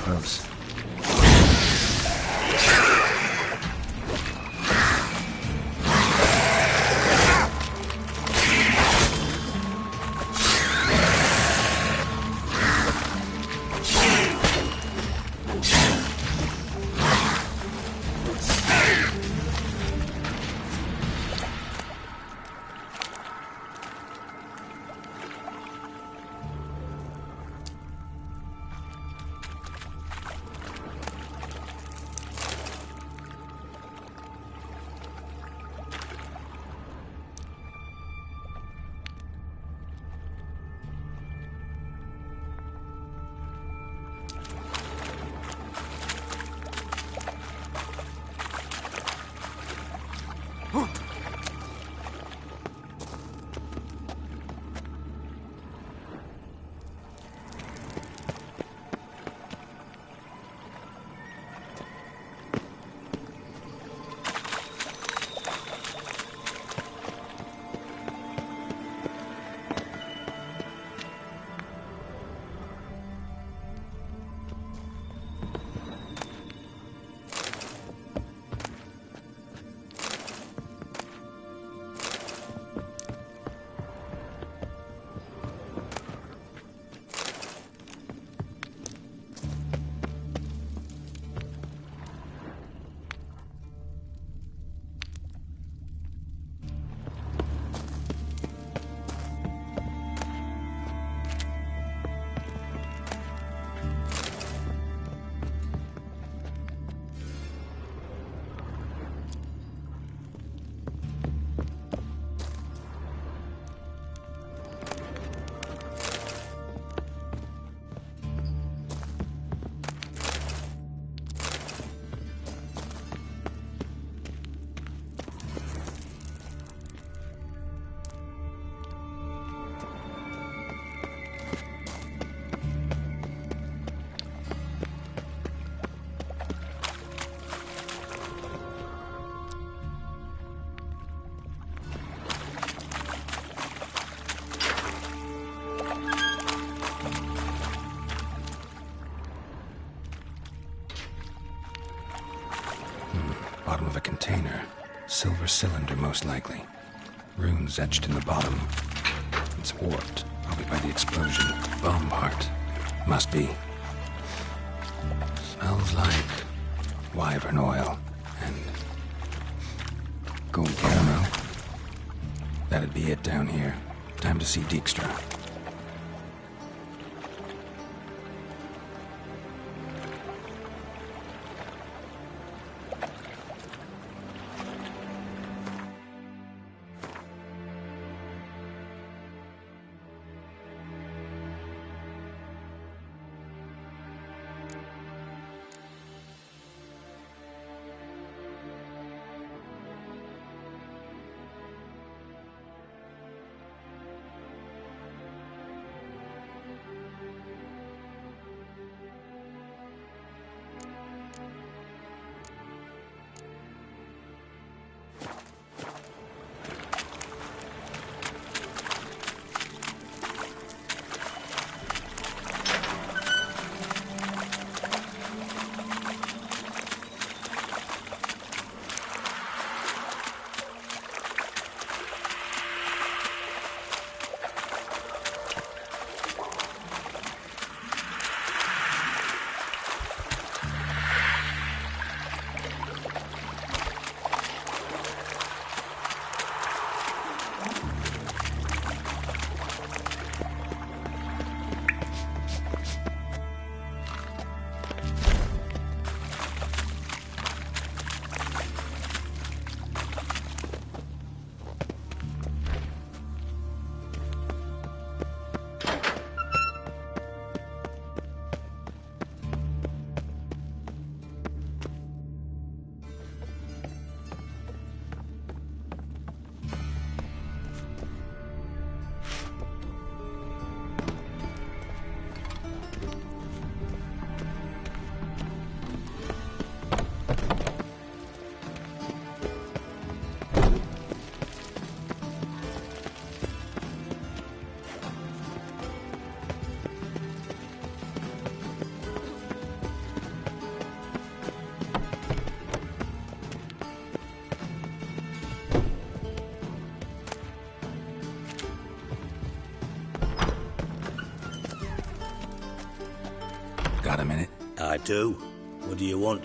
close. Bottom of a container. Silver cylinder, most likely. Runes etched in the bottom. It's warped, probably by the explosion. Bomb part. Must be. Smells like wyvern oil and gold caramel. That'd be it down here. Time to see Dijkstra. Got a minute? I do. What do you want?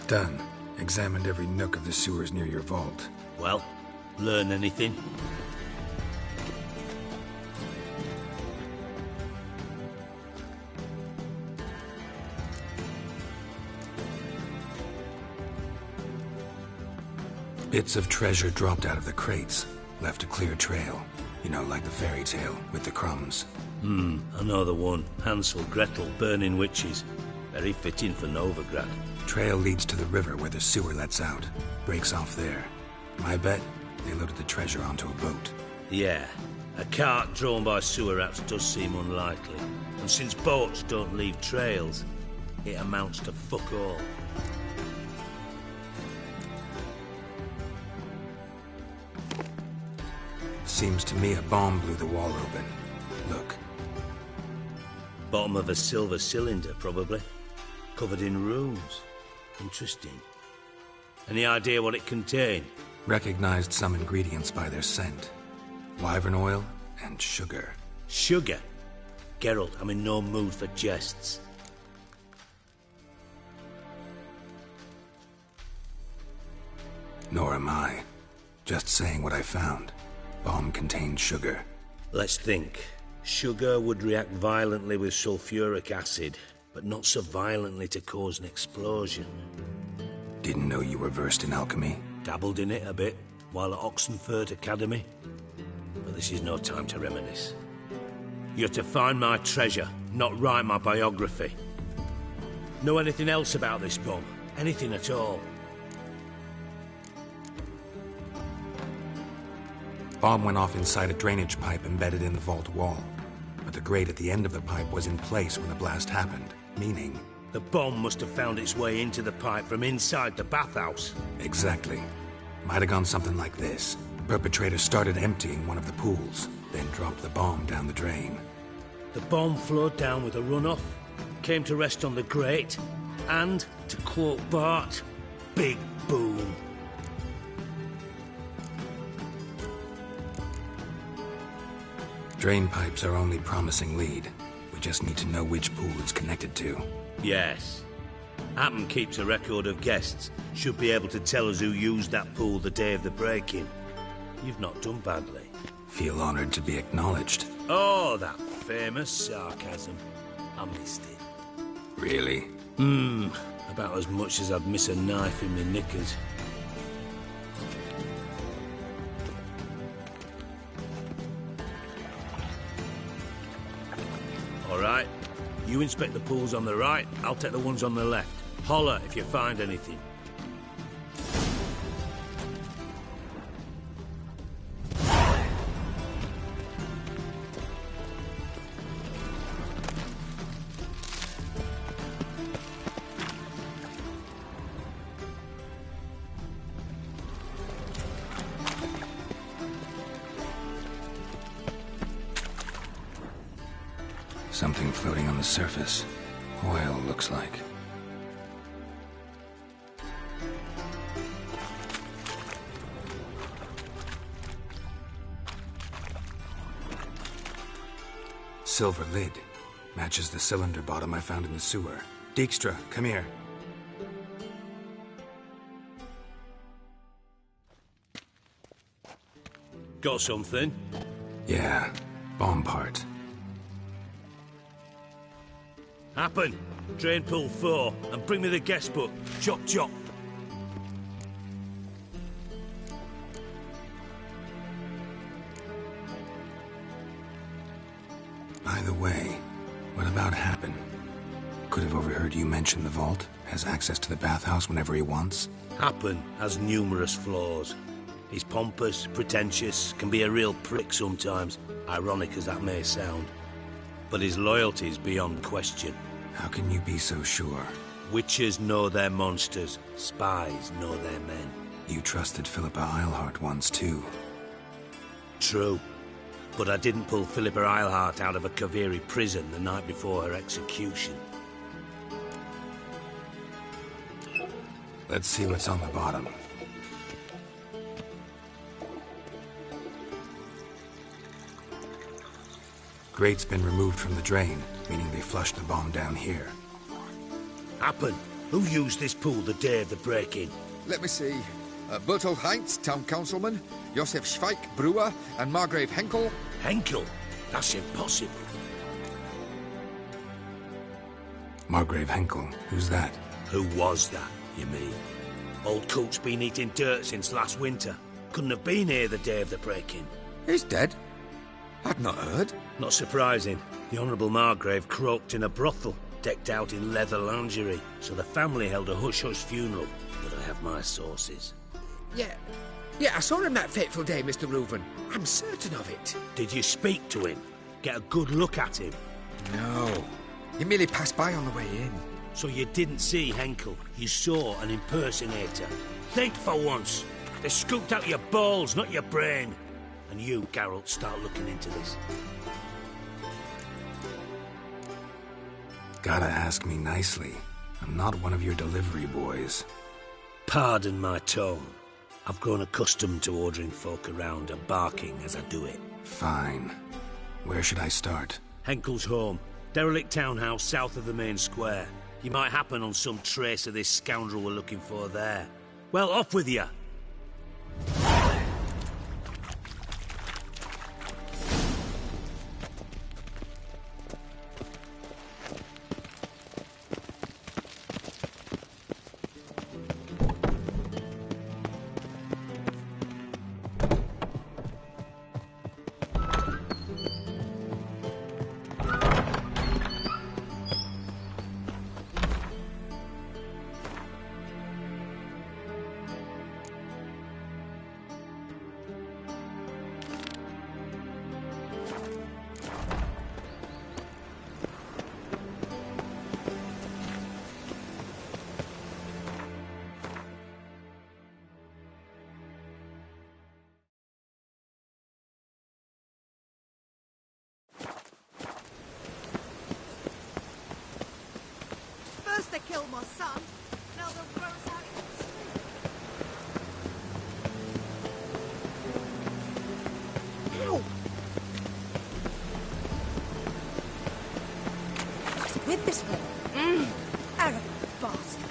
Done. Examined every nook of the sewers near your vault. Well, learn anything? Bits of treasure dropped out of the crates. Left a clear trail. You know, like the fairy tale, with the crumbs. I know the one. Hansel, Gretel, burning witches. Very fitting for Novigrad. Trail leads to the river where the sewer lets out. Breaks off there. My bet, they loaded the treasure onto a boat. Yeah. A cart drawn by sewer rats does seem unlikely. And since boats don't leave trails, it amounts to fuck all. Seems to me a bomb blew the wall open. Look. Bottom of a silver cylinder, probably. Covered in runes. Interesting. Any idea what it contained? Recognized some ingredients by their scent. Wyvern oil and sugar. Sugar? Geralt, I'm in no mood for jests. Nor am I. Just saying what I found. Bomb contained sugar. Let's think. Sugar would react violently with sulfuric acid, but not so violently to cause an explosion. Didn't know you were versed in alchemy. Dabbled in it a bit, while at Oxenford Academy. But this is no time to reminisce. You're to find my treasure, not write my biography. Know anything else about this bomb? Anything at all? Bomb went off inside a drainage pipe embedded in the vault wall. But the grate at the end of the pipe was in place when the blast happened, meaning... The bomb must have found its way into the pipe from inside the bathhouse. Exactly. Might have gone something like this. Perpetrator started emptying one of the pools, then dropped the bomb down the drain. The bomb flowed down with a runoff, came to rest on the grate, and, to quote Bart, big boom. Drain pipes are only promising lead. We just need to know which pool it's connected to. Yes. Happen keeps a record of guests. Should be able to tell us who used that pool the day of the break-in. You've not done badly. Feel honored to be acknowledged. Oh, that famous sarcasm. I missed it. Really? About as much as I'd miss a knife in my knickers. All right. You inspect the pools on the right, I'll take the ones on the left. Holler if you find anything. Something floating on the surface. Oil, looks like. Silver lid. Matches the cylinder bottom I found in the sewer. Dijkstra, come here. Got something? Yeah, bomb part. Happen. Drain pool 4, and bring me the guest book. Chop chop. By the way, what about Happen? Could have overheard you mention the vault. Has access to the bathhouse whenever he wants. Happen has numerous flaws. He's pompous, pretentious, can be a real prick sometimes, ironic as that may sound. But his loyalty is beyond question. How can you be so sure? Witches know their monsters, spies know their men. You trusted Philippa Eilhart once too. True. But I didn't pull Philippa Eilhart out of a Kaviri prison the night before her execution. Let's see what's on the bottom. Grate's been removed from the drain, meaning they flushed the bomb down here. Happen. Who used this pool the day of the break-in? Let me see. Bertolt Heinz, town councilman, Josef Schweik, brewer, and Margrave Henkel. Henkel? That's impossible. Margrave Henkel, who's that? Who was that, you mean? Old Coot's been eating dirt since last winter. Couldn't have been here the day of the break-in. He's dead? I'd not heard. Not surprising. The Honourable Margrave croaked in a brothel, decked out in leather lingerie, so the family held a hush-hush funeral. But I have my sources. Yeah, I saw him that fateful day, Mr. Reuven. I'm certain of it. Did you speak to him? Get a good look at him? No. He merely passed by on the way in. So you didn't see Henkel, you saw an impersonator. Think for once. They scooped out your balls, not your brain. And you, Geralt, start looking into this. Gotta ask me nicely. I'm not one of your delivery boys. Pardon my tone. I've grown accustomed to ordering folk around and barking as I do it. Fine. Where should I start? Henkel's home. Derelict townhouse south of the main square. You might happen on some trace of this scoundrel we're looking for there. Well, off with you! First they killed my son, now they'll throw us out in the street. Help! What's with this one? Arrogant bastard.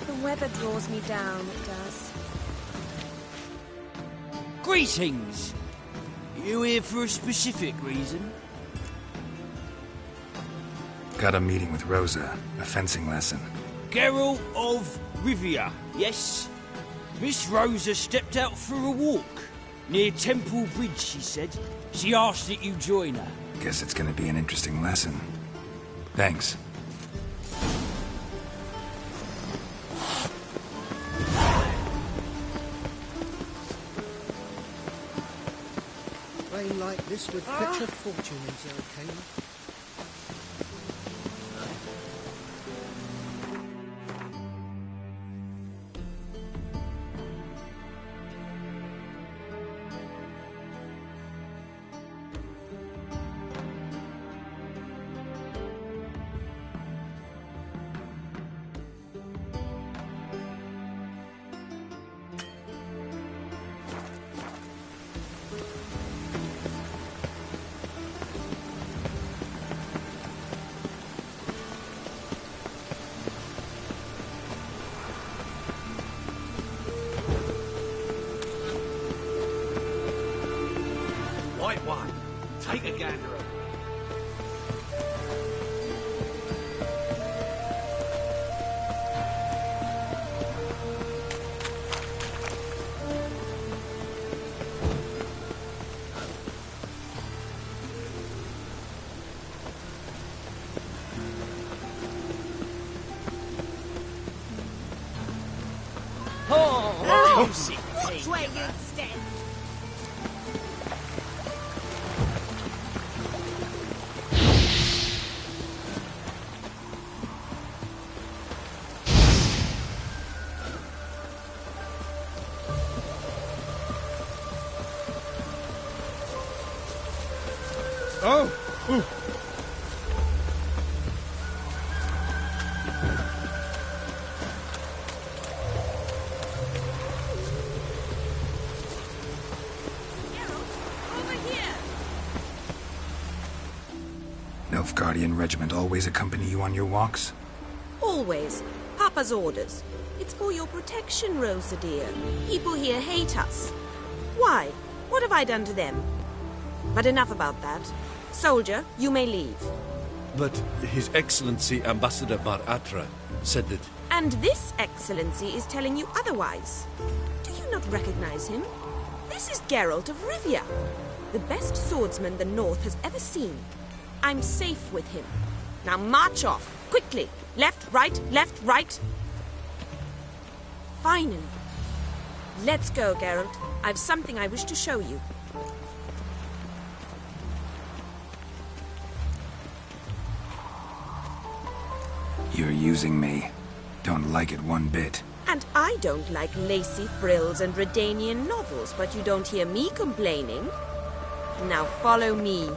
The weather draws me down, it does. Greetings! You here for a specific reason? Got a meeting with Rosa, a fencing lesson. Geralt of Rivia, yes? Miss Rosa stepped out for a walk. Near Temple Bridge, she said. She asked that you join her. Guess it's gonna be an interesting lesson. Thanks. Rain like this would fetch a fortune in Zerrikane. White one. Take a gander at it. Which way you stand? Oh! Ooh. Nilfgaardian regiment always accompany you on your walks? Always. Papa's orders. It's for your protection, Rosa dear. People here hate us. Why? What have I done to them? But enough about that. Soldier, you may leave. But His Excellency Ambassador Var Atra said that... And this Excellency is telling you otherwise. Do you not recognize him? This is Geralt of Rivia, the best swordsman the North has ever seen. I'm safe with him. Now march off, quickly. Left, right, left, right. Finally. Let's go, Geralt. I've something I wish to show you. You're using me. Don't like it one bit. And I don't like lacy frills and Redanian novels, but you don't hear me complaining. Now follow me.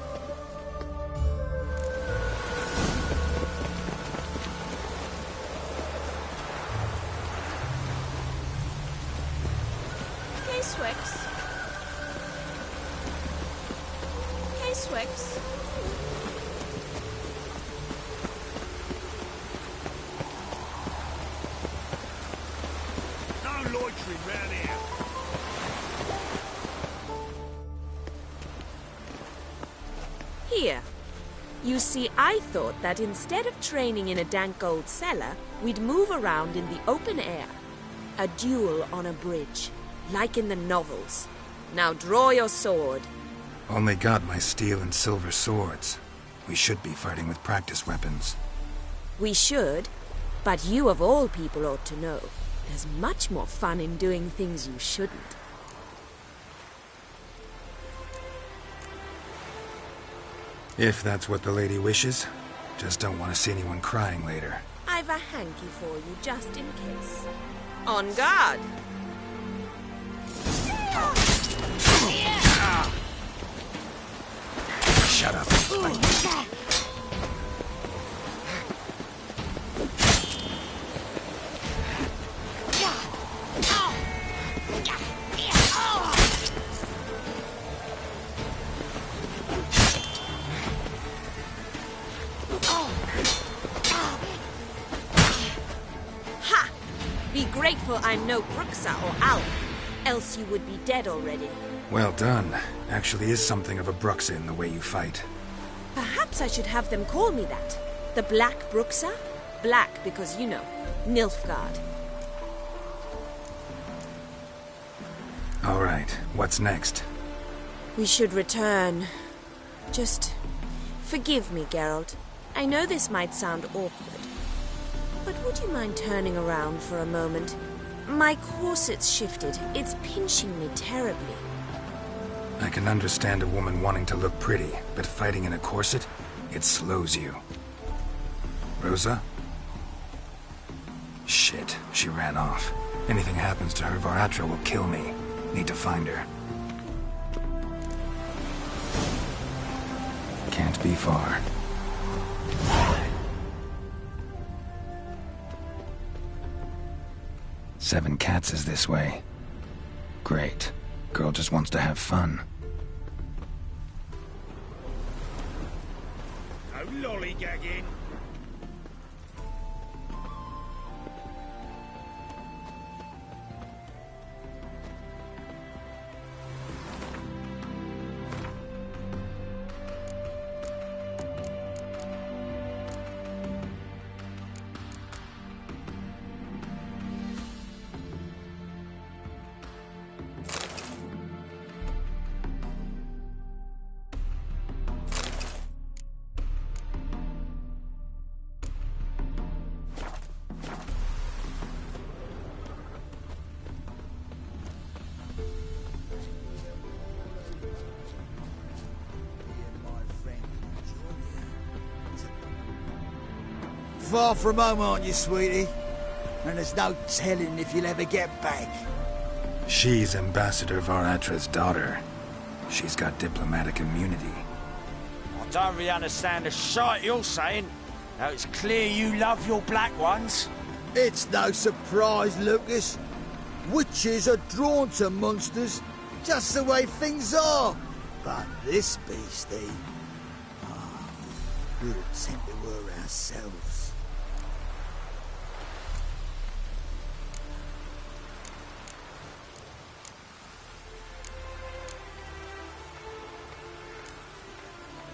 K-Swix. K-Swix. No loitering round here. Here. You see, I thought that instead of training in a dank old cellar, we'd move around in the open air. A duel on a bridge, like in the novels. Now draw your sword. Only got my steel and silver swords. We should be fighting with practice weapons. We should, but you of all people ought to know. There's much more fun in doing things you shouldn't. If that's what the lady wishes. Just don't want to see anyone crying later. I've a hanky for you, just in case. On guard! Shut up. Ha! Be grateful I'm no Bruxa or Alp, else you would be dead already. Well done. Actually is something of a Bruxa in the way you fight. Perhaps I should have them call me that. The Black Bruxa? Black because, you know, Nilfgaard. All right, what's next? We should return. Just forgive me, Geralt. I know this might sound awkward, but would you mind turning around for a moment? My corset's shifted. It's pinching me terribly. I can understand a woman wanting to look pretty, but fighting in a corset, it slows you. Rosa? Shit, she ran off. Anything happens to her, Var Atra will kill me. Need to find her. Can't be far. Seven Cats is this way. Great. Girl just wants to have fun. No lollygagging. Far from home, aren't you, sweetie? And there's no telling if you'll ever get back. She's Ambassador Var Atra's daughter. She's got diplomatic immunity. don't really understand the shite you're saying. Now it's clear you love your black ones. It's no surprise, Lucas. Witches are drawn to monsters, just the way things are. But this beastie, we'll tend to her ourselves.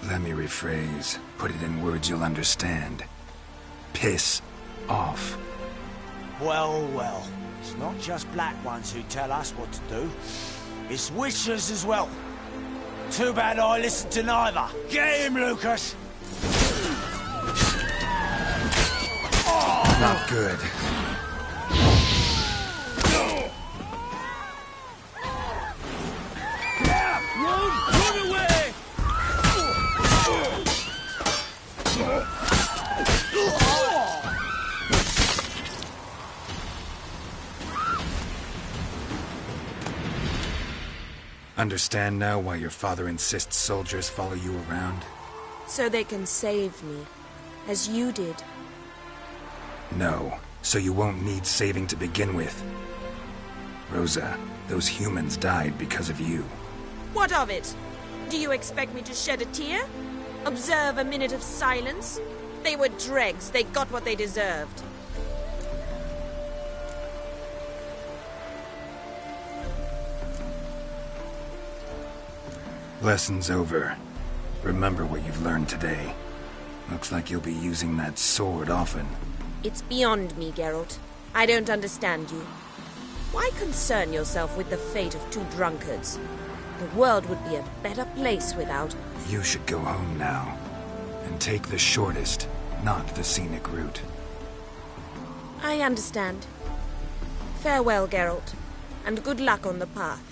Let me rephrase. Put it in words you'll understand. Piss off. Well, well. It's not just black ones who tell us what to do. It's witches as well. Too bad I listened to neither. Get him, Lucas! Not good. Run away! Understand now why your father insists soldiers follow you around? So they can save me, as you did. No, so you won't need saving to begin with. Rosa, those humans died because of you. What of it? Do you expect me to shed a tear? Observe a minute of silence? They were dregs. They got what they deserved. Lesson's over. Remember what you've learned today. Looks like you'll be using that sword often. It's beyond me, Geralt. I don't understand you. Why concern yourself with the fate of two drunkards? The world would be a better place without... You should go home now. And take the shortest, not the scenic route. I understand. Farewell, Geralt. And good luck on the path.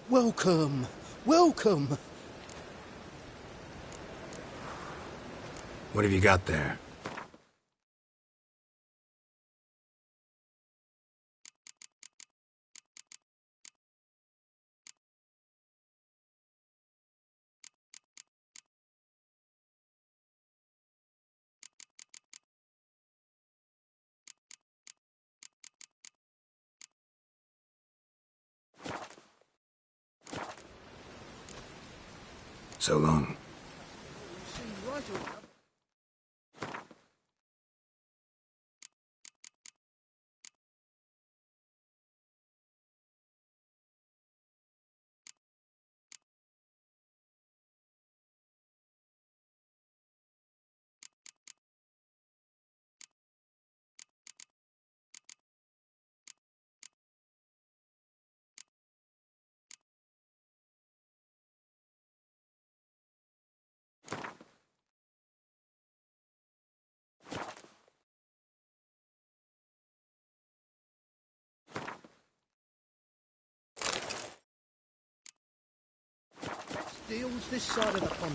Welcome, welcome. What have you got there? So long. deals this side of the pond.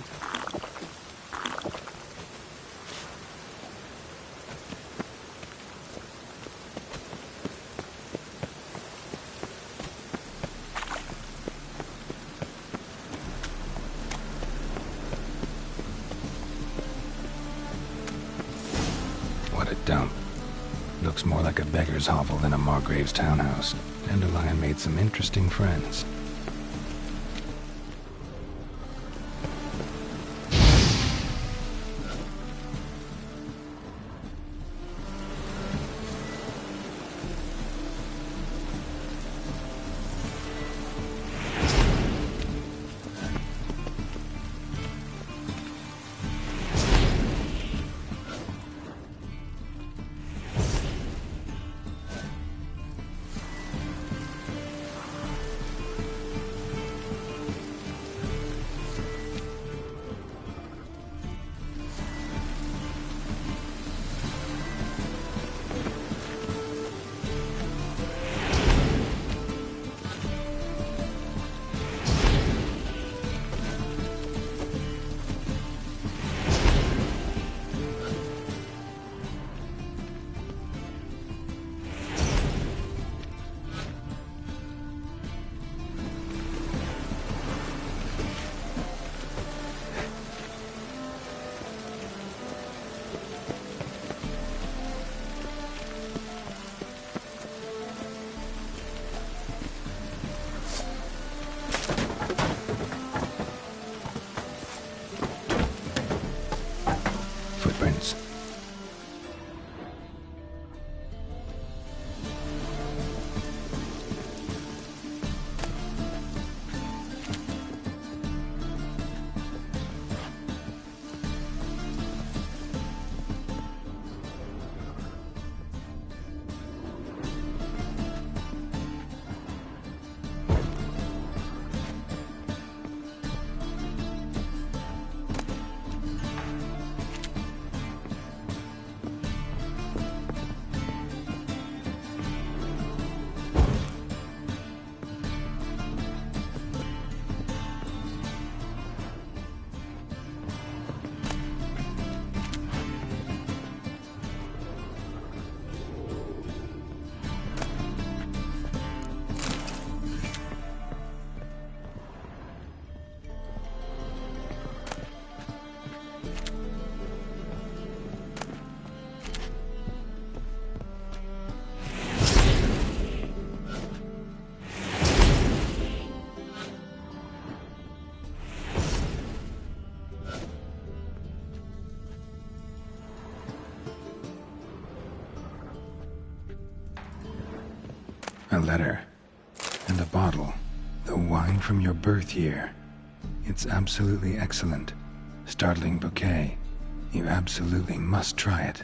What a dump. Looks more like a beggar's hovel than a Margrave's townhouse. Dandelion made some interesting friends. Footprints. A letter. And a bottle. The wine from your birth year. It's absolutely excellent. Startling bouquet. You absolutely must try it.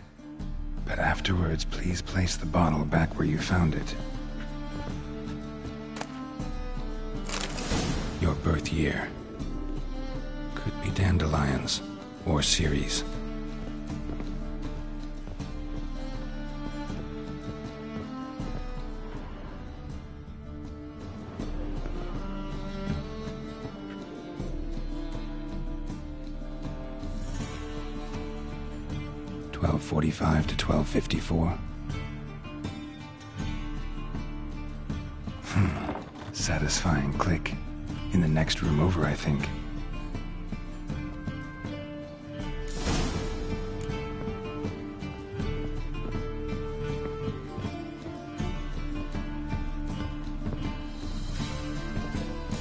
But afterwards, please place the bottle back where you found it. Your birth year. Could be dandelions. Or Ceres. .45 to 12:54. Satisfying click. In the next room over, I think.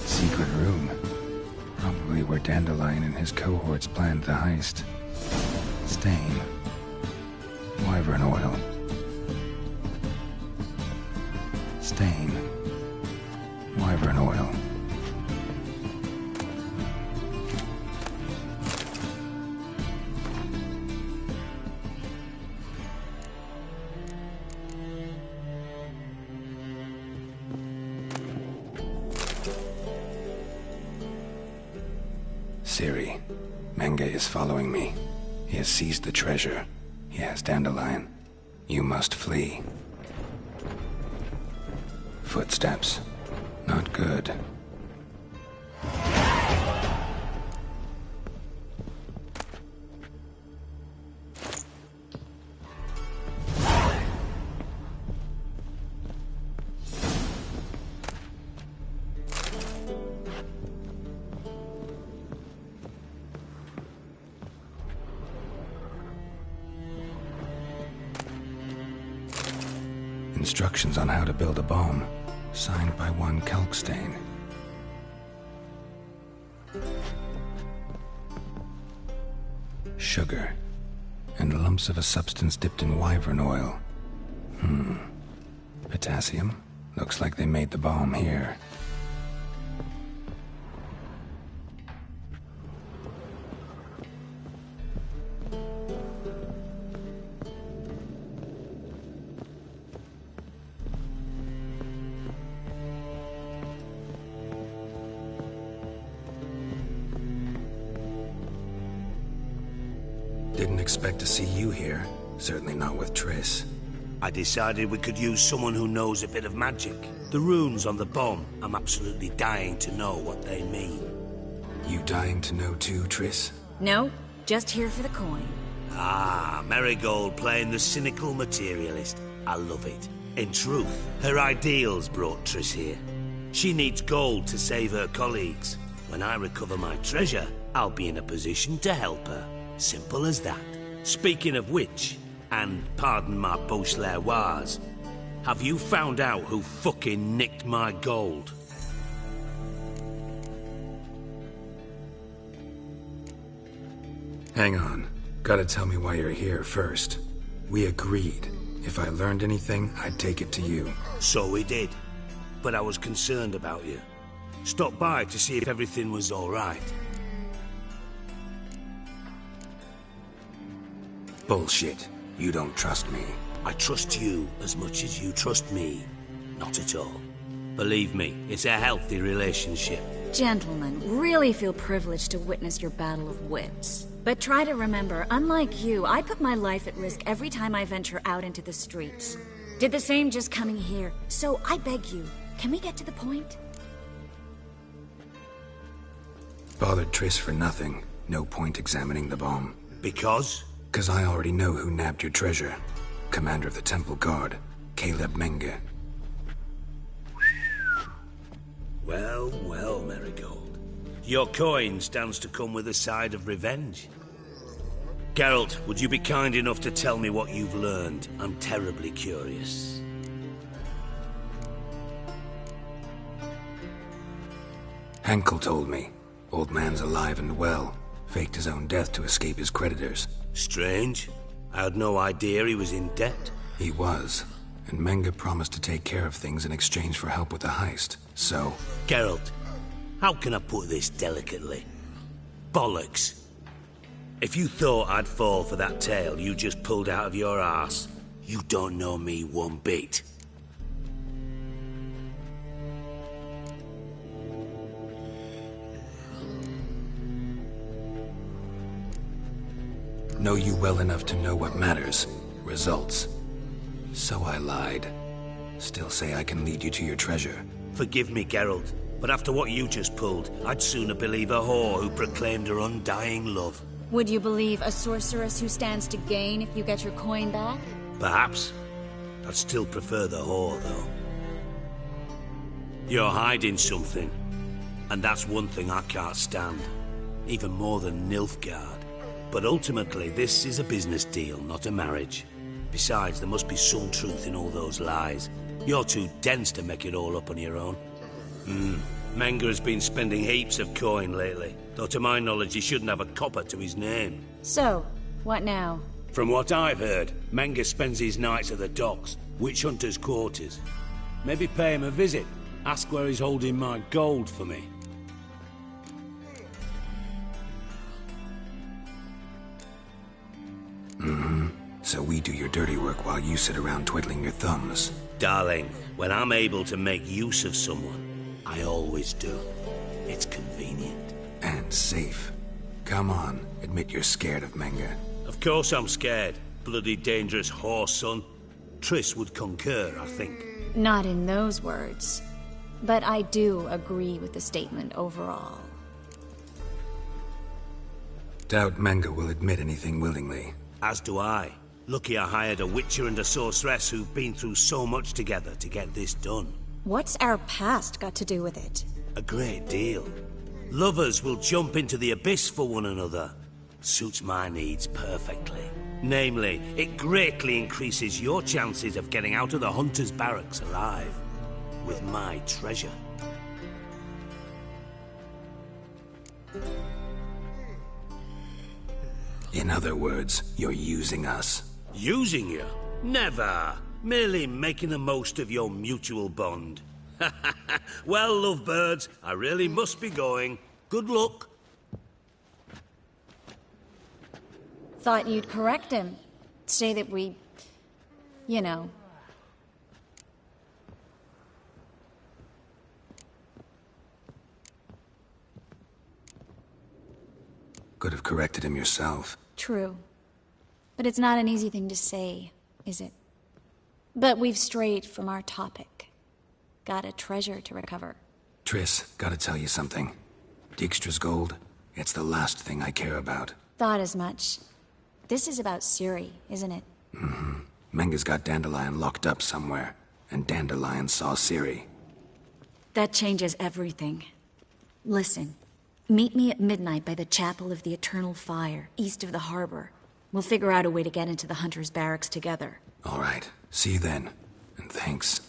Secret room. Probably where Dandelion and his cohorts planned the heist. Stain. Wyvern oil. Stain. Wyvern oil. Ciri, Menge is following me. He has seized the treasure. He has Dandelion. You must flee. Footsteps. Not good. Instructions on how to build a bomb, signed by one Kalkstain. Sugar, and lumps of a substance dipped in wyvern oil. Potassium? Looks like they made the bomb here. Didn't expect to see you here. Certainly not with Triss. I decided we could use someone who knows a bit of magic. The runes on the bomb, I'm absolutely dying to know what they mean. You dying to know too, Triss? No, just here for the coin. Ah, Marigold playing the cynical materialist. I love it. In truth, her ideals brought Triss here. She needs gold to save her colleagues. When I recover my treasure, I'll be in a position to help her. Simple as that. Speaking of which, and pardon my Beauclervois, have you found out who fucking nicked my gold? Hang on. Gotta tell me why you're here first. We agreed. If I learned anything, I'd take it to you. So we did. But I was concerned about you. Stopped by to see if everything was all right. Bullshit. You don't trust me. I trust you as much as you trust me. Not at all. Believe me, it's a healthy relationship. Gentlemen, really feel privileged to witness your battle of wits. But try to remember, unlike you, I put my life at risk every time I venture out into the streets. Did the same just coming here. So I beg you, can we get to the point? Bothered Triss for nothing. No point examining the bomb. Because? 'Cause I already know who nabbed your treasure. Commander of the Temple Guard, Caleb Menge. Well, well, Marigold. Your coin stands to come with a side of revenge. Geralt, would you be kind enough to tell me what you've learned? I'm terribly curious. Henkel told me. Old man's alive and well. Faked his own death to escape his creditors. Strange. I had no idea he was in debt. He was. And Menge promised to take care of things in exchange for help with the heist. So... Geralt, how can I put this delicately? Bollocks. If you thought I'd fall for that tale you just pulled out of your arse, you don't know me one bit. Know you well enough to know what matters. Results. So I lied. Still say I can lead you to your treasure. Forgive me, Geralt, but after what you just pulled, I'd sooner believe a whore who proclaimed her undying love. Would you believe a sorceress who stands to gain if you get your coin back? Perhaps. I'd still prefer the whore, though. You're hiding something. And that's one thing I can't stand. Even more than Nilfgaard. But ultimately, this is a business deal, not a marriage. Besides, there must be some truth in all those lies. You're too dense to make it all up on your own. Menge has been spending heaps of coin lately, though to my knowledge he shouldn't have a copper to his name. So, what now? From what I've heard, Menge spends his nights at the docks, witch hunters' quarters. Maybe pay him a visit. Ask where he's holding my gold for me. So we do your dirty work while you sit around twiddling your thumbs. Darling, when I'm able to make use of someone, I always do. It's convenient. And safe. Come on, admit you're scared of Menge. Of course I'm scared. Bloody dangerous whore, son. Triss would concur, I think. Not in those words. But I do agree with the statement overall. Doubt Menge will admit anything willingly. As do I. Lucky I hired a witcher and a sorceress who've been through so much together to get this done. What's our past got to do with it? A great deal. Lovers will jump into the abyss for one another. suits my needs perfectly. Namely, it greatly increases your chances of getting out of the Hunter's barracks alive with my treasure. In other words, you're using us. Using you? Never. Merely making the most of your mutual bond. Well, lovebirds, I really must be going. Good luck. Thought you'd correct him. Say that we... you know... Could have corrected him yourself. True. But it's not an easy thing to say, is it? But we've strayed from our topic. Got a treasure to recover. Triss, gotta tell you something. Dijkstra's gold, it's the last thing I care about. Thought as much. This is about Ciri, isn't it? Mm-hmm. Menga's got Dandelion locked up somewhere, and Dandelion saw Ciri. That changes everything. Listen, meet me at midnight by the Chapel of the Eternal Fire, east of the harbor. We'll figure out a way to get into the Hunter's barracks together. All right. See you then. And thanks.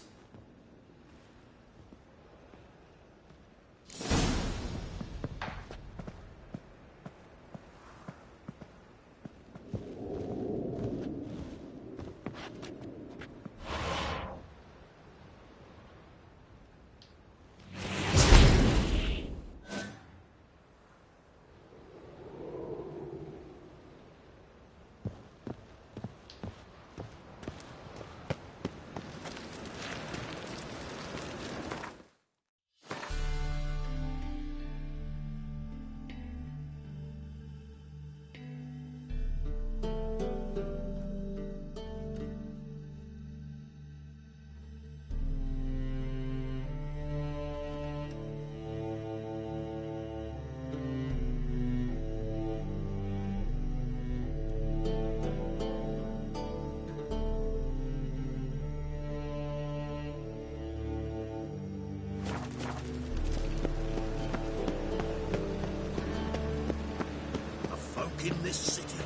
In this city,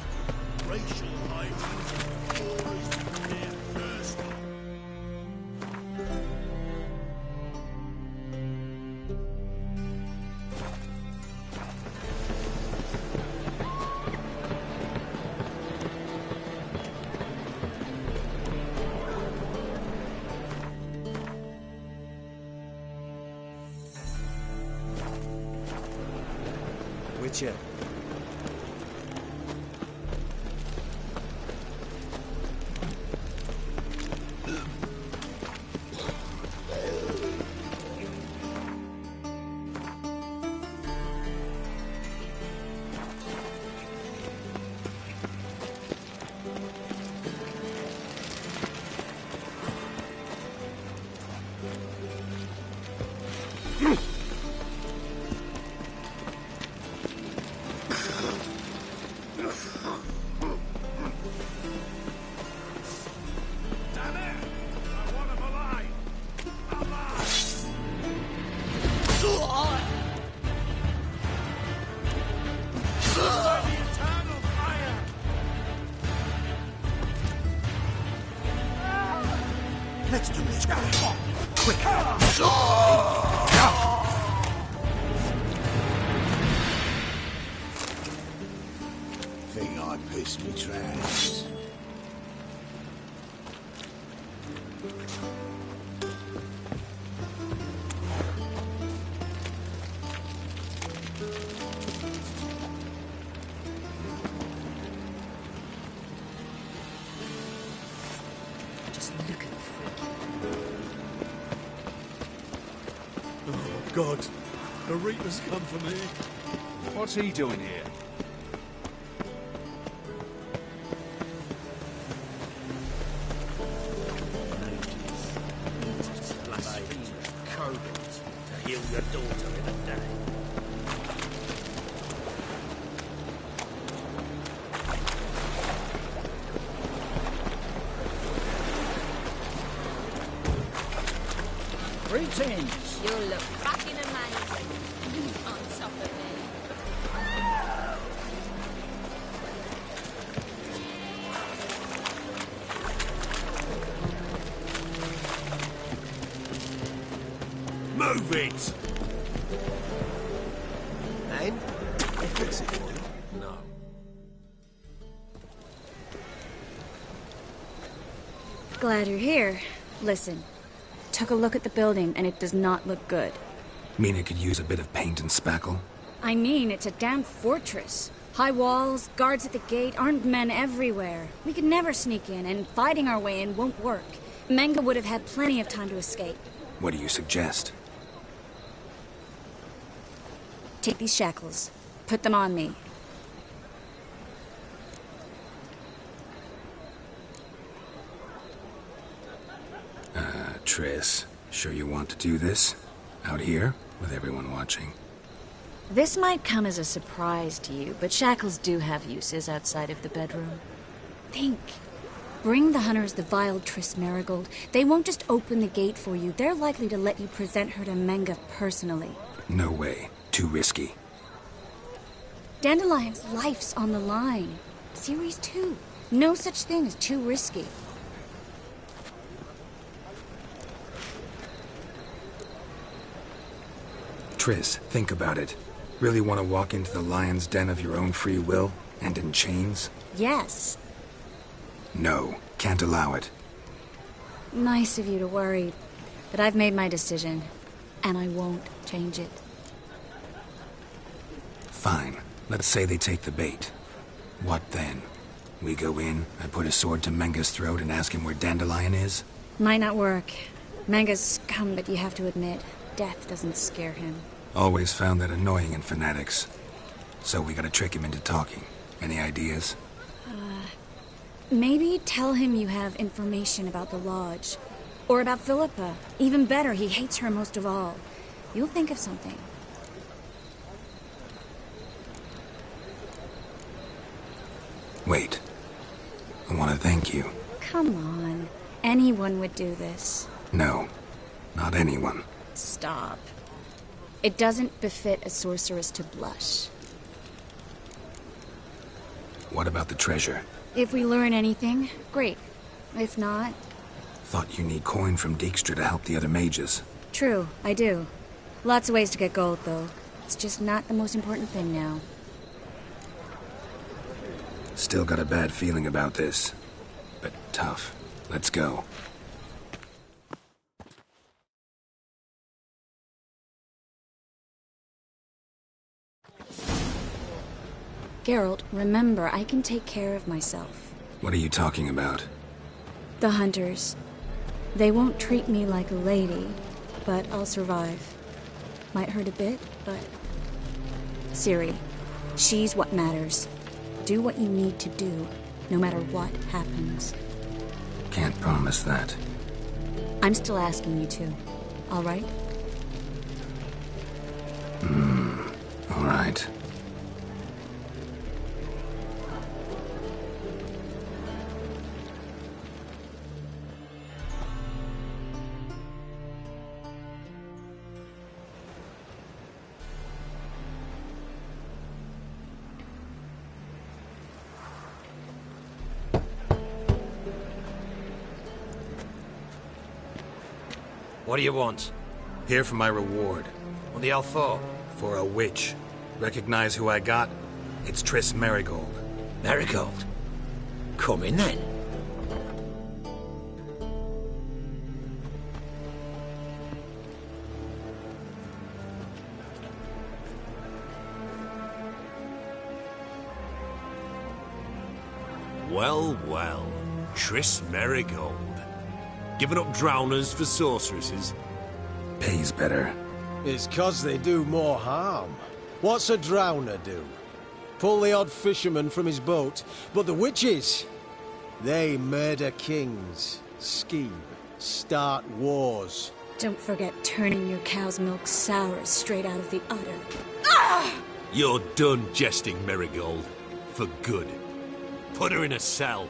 racial hygiene always clear first. Witcher. Let's do this. Come on. Quick. Think I pissed me tracks. God, the Reaper's come for me. What's he doing here? To heal your daughter in a day. Greetings! You look fucking amazing. On top of me. Move it! And? I fix it for you. No. Glad you're here. Listen, took a look at the building and it does not look good. Mean it could use a bit of paint and spackle? I mean, it's a damn fortress. High walls, guards at the gate, armed men everywhere. We could never sneak in, and fighting our way in won't work. Menga would have had plenty of time to escape. What do you suggest? Take these shackles. Put them on me. Triss, sure you want to do this? Out here, with everyone watching? This might come as a surprise to you, but shackles do have uses outside of the bedroom. Think. Bring the hunters the vile Triss Marigold. They won't just open the gate for you. They're likely to let you present her to Menga personally. No way. Too risky. Dandelion's life's on the line. Series 2. No such thing as too risky. Triss, think about it. Really want to walk into the lion's den of your own free will, and in chains? Yes. No, can't allow it. Nice of you to worry, but I've made my decision, and I won't change it. Fine. Let's say they take the bait. What then? We go in, I put a sword to Menga's throat and ask him where Dandelion is? Might not work. Menga's scum, but you have to admit, death doesn't scare him. Always found that annoying in fanatics. So we gotta trick him into talking. Any ideas? Maybe tell him you have information about the Lodge. Or about Philippa. Even better, he hates her most of all. You'll think of something. Wait. I want to thank you. Come on. Anyone would do this. No. Not anyone. Stop. It doesn't befit a sorceress to blush. What about the treasure? If we learn anything, great. If not... Thought you need coin from Dijkstra to help the other mages. True, I do. Lots of ways to get gold, though. It's just not the most important thing now. Still got a bad feeling about this. But tough. Let's go. Geralt, remember, I can take care of myself. What are you talking about? The hunters. They won't treat me like a lady, but I'll survive. Might hurt a bit, but... Ciri, she's what matters. Do what you need to do, no matter what happens. Can't promise that. I'm still asking you to. All right? All right. What do you want? Here for my reward. What the hell for? For a witch. Recognize who I got? It's Triss Marigold. Marigold? Come in then. Well, well. Triss Marigold. Giving up drowners for sorceresses? Pays better. It's 'cause they do more harm. What's a drowner do? Pull the odd fisherman from his boat. But the witches, they murder kings, scheme, start wars. Don't forget turning your cow's milk sour straight out of the udder. You're done jesting, Marigold. For good. Put her in a cell.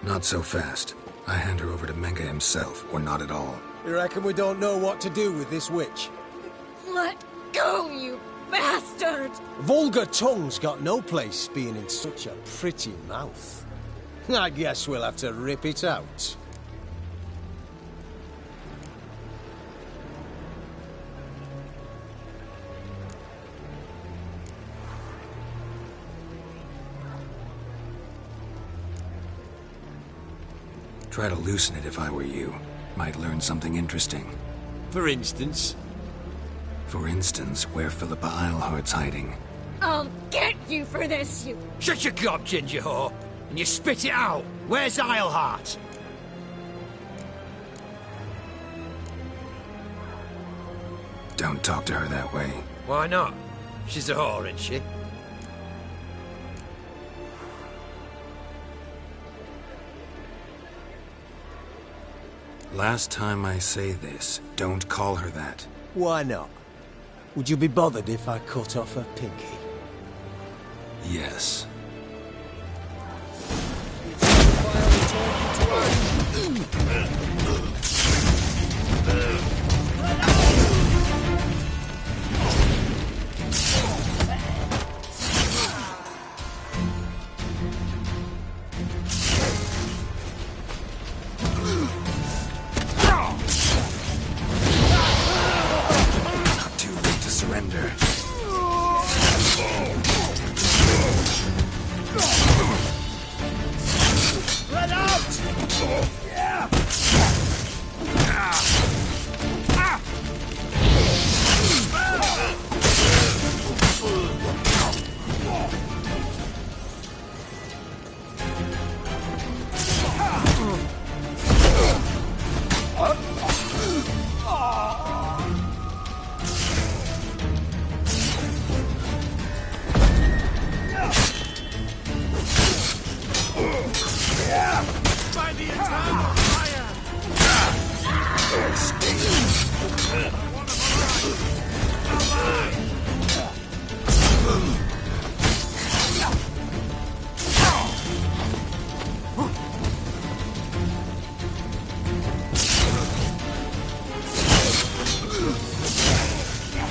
Not so fast. I hand her over to Menga himself, or not at all. You reckon we don't know what to do with this witch? Let go, you bastard! Vulgar tongue's got no place being in such a pretty mouth. I guess we'll have to rip it out. Try to loosen it if I were you. Might learn something interesting. For instance? For instance, where Philippa Eilhart's hiding. I'll get you for this, you... Shut your gob, ginger whore, and you spit it out. Where's Eilhart? Don't talk to her that way. Why not? She's a whore, isn't she? Last time I say this, don't call her that. Why not? Would you be bothered if I cut off her pinky? Yes. Surrender. Let out! Yeah! By the eternal fire!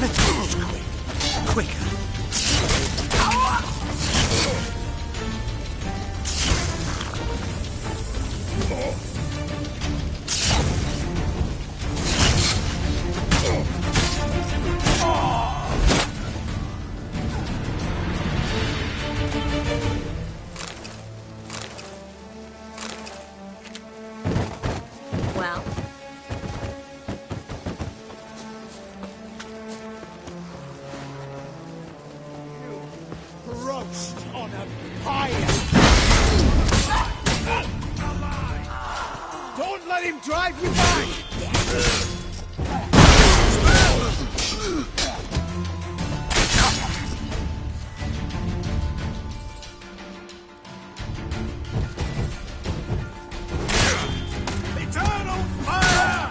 Let's go quicker. Well? Roast on a pyre! Don't let him drive you back! Eternal fire!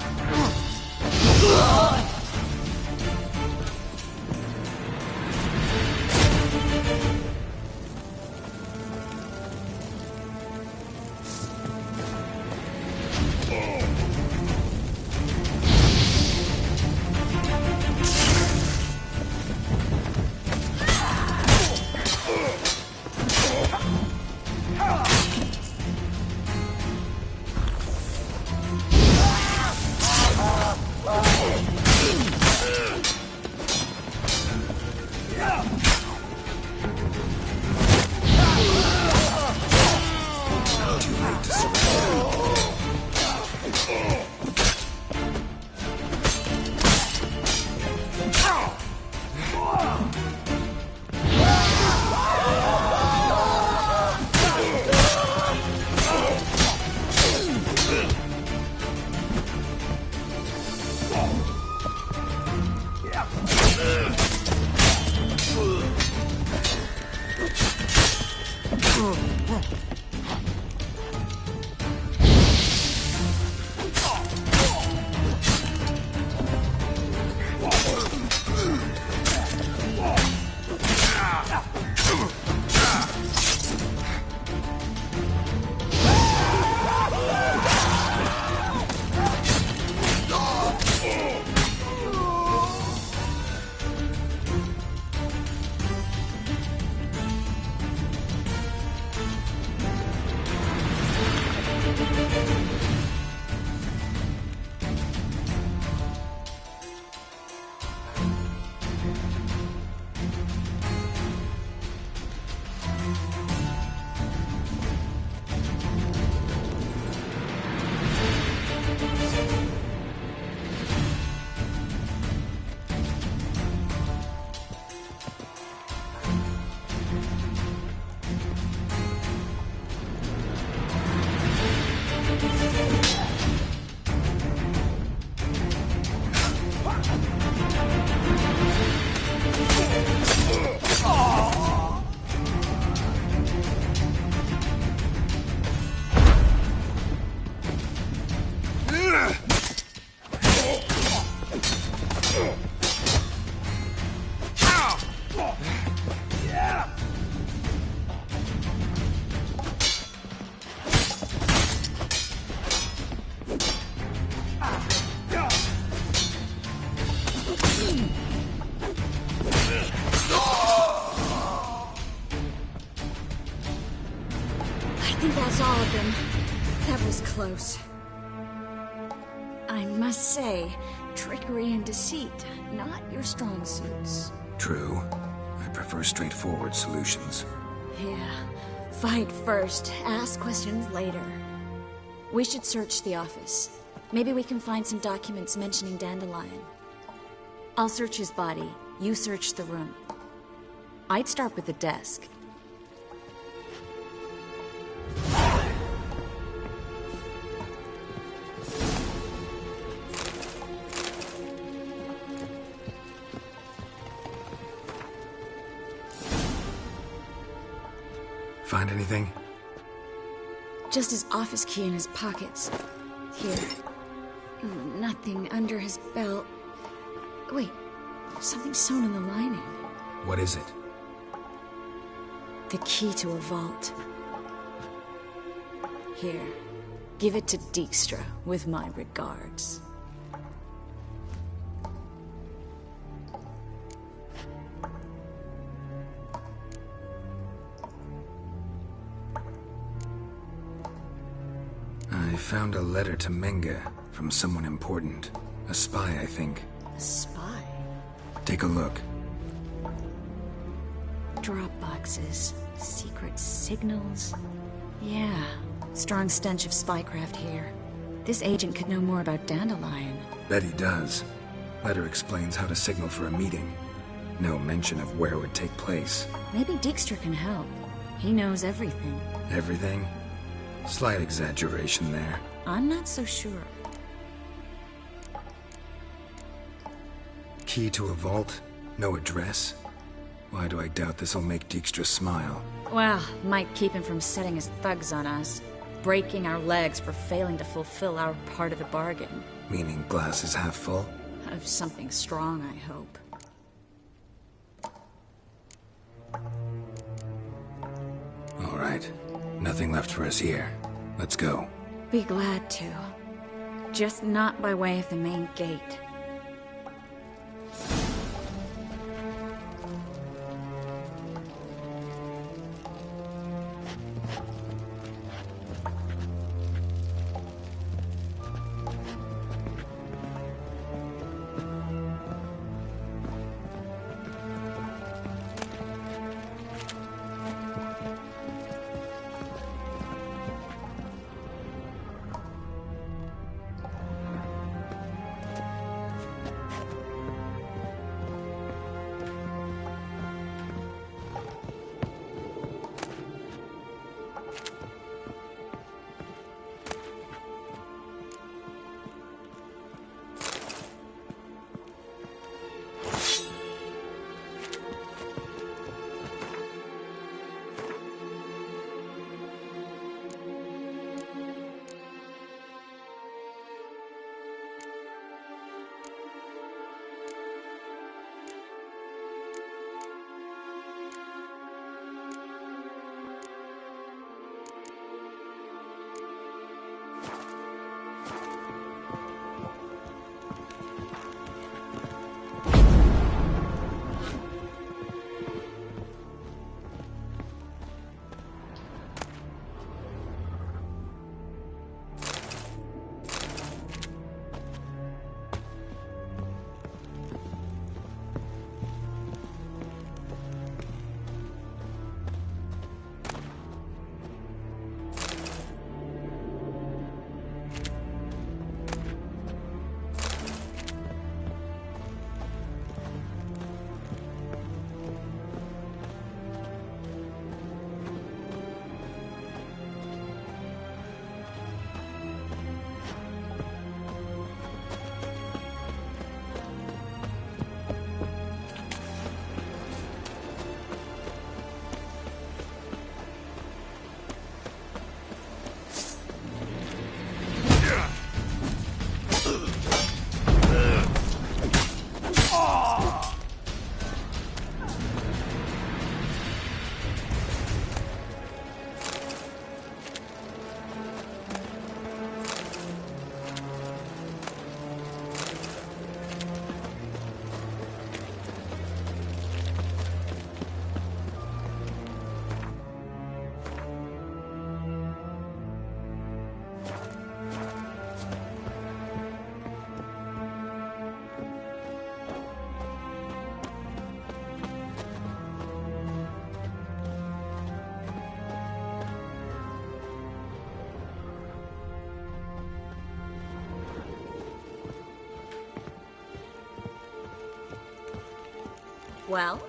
close. I must say, trickery and deceit, not your strong suits. True. I prefer straightforward solutions. Yeah. Fight first, ask questions later. We should search the office. Maybe we can find some documents mentioning Dandelion. I'll search his body. You search the room. I'd start with the desk. Find anything? Just his office key in his pockets. Here. Nothing under his belt. Wait, something sewn in the lining. What is it? The key to a vault. Here. Give it to Dijkstra, with my regards. I found a letter to Menga from someone important. A spy, I think. A spy? Take a look. Drop boxes, secret signals. Yeah, strong stench of spycraft here. This agent could know more about Dandelion. Bet he does. Letter explains how to signal for a meeting. No mention of where it would take place. Maybe Dijkstra can help. He knows everything. Everything? Slight exaggeration there. I'm not so sure. Key to a vault? No address? Why do I doubt this'll make Dijkstra smile? Well, might keep him from setting his thugs on us. Breaking our legs for failing to fulfill our part of the bargain. Meaning glass is half full? Of something strong, I hope. All right. Nothing left for us here. Let's go. Be glad to. Just not by way of the main gate. Well?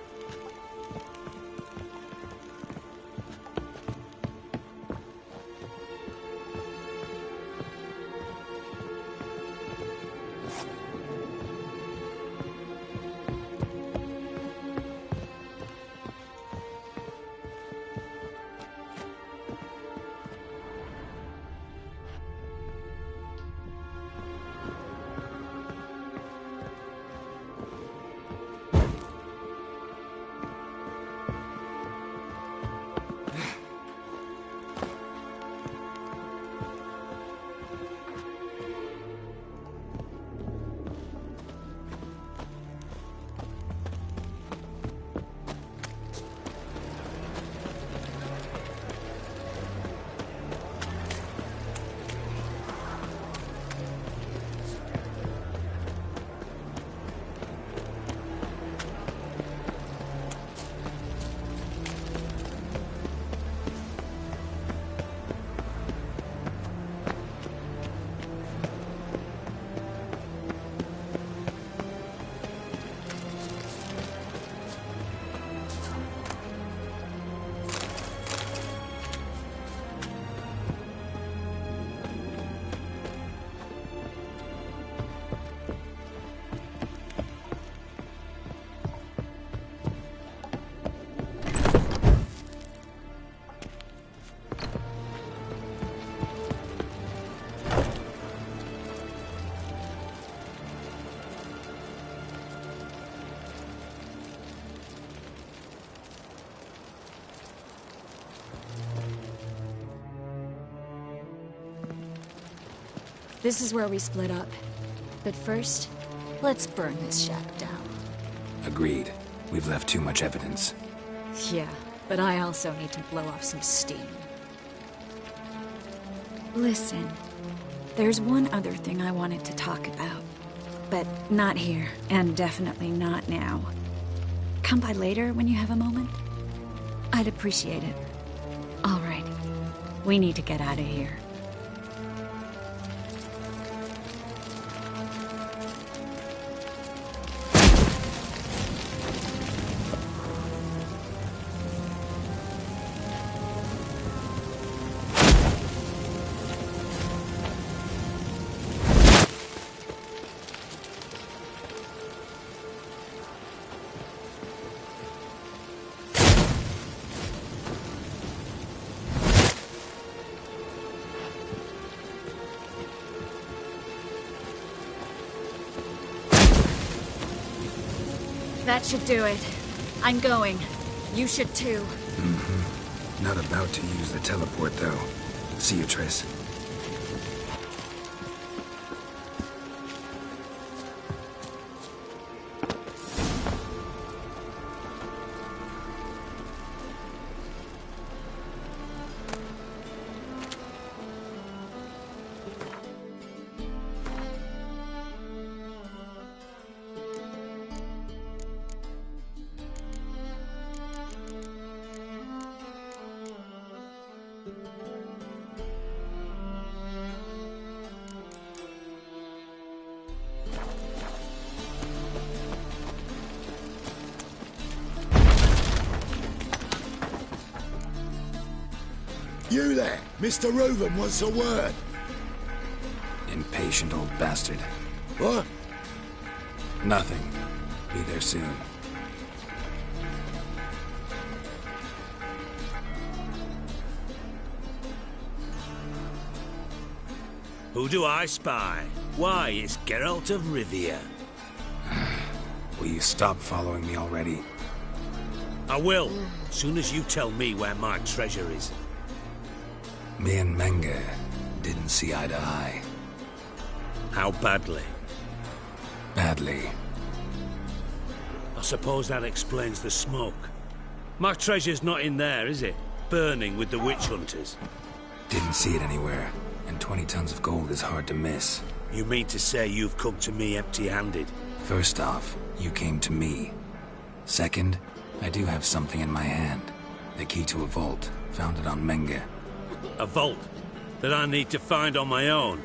This is where we split up. But first, let's burn this shack down. Agreed. We've left too much evidence. Yeah, but I also need to blow off some steam. Listen, there's one other thing I wanted to talk about. But not here, and definitely not now. Come by later when you have a moment? I'd appreciate it. All right. We need to get out of here. That should do it. I'm going. You should too. Mm-hmm. Not about to use the teleport, though. See you, Triss. You there! Mr. Reuven wants a word. Impatient old bastard. What? Nothing. Be there soon. Who do I spy? Why, it's Geralt of Rivia. Will you stop following me already? I will, soon as you tell me where my treasure is. Me and Menge didn't see eye to eye. How badly? Badly. I suppose that explains the smoke. My treasure's not in there, is it? Burning with the witch hunters. Didn't see it anywhere, and 20 tons of gold is hard to miss. You mean to say you've come to me empty-handed? First off, you came to me. Second, I do have something in my hand. The key to a vault, found it on Menge. A vault that I need to find on my own.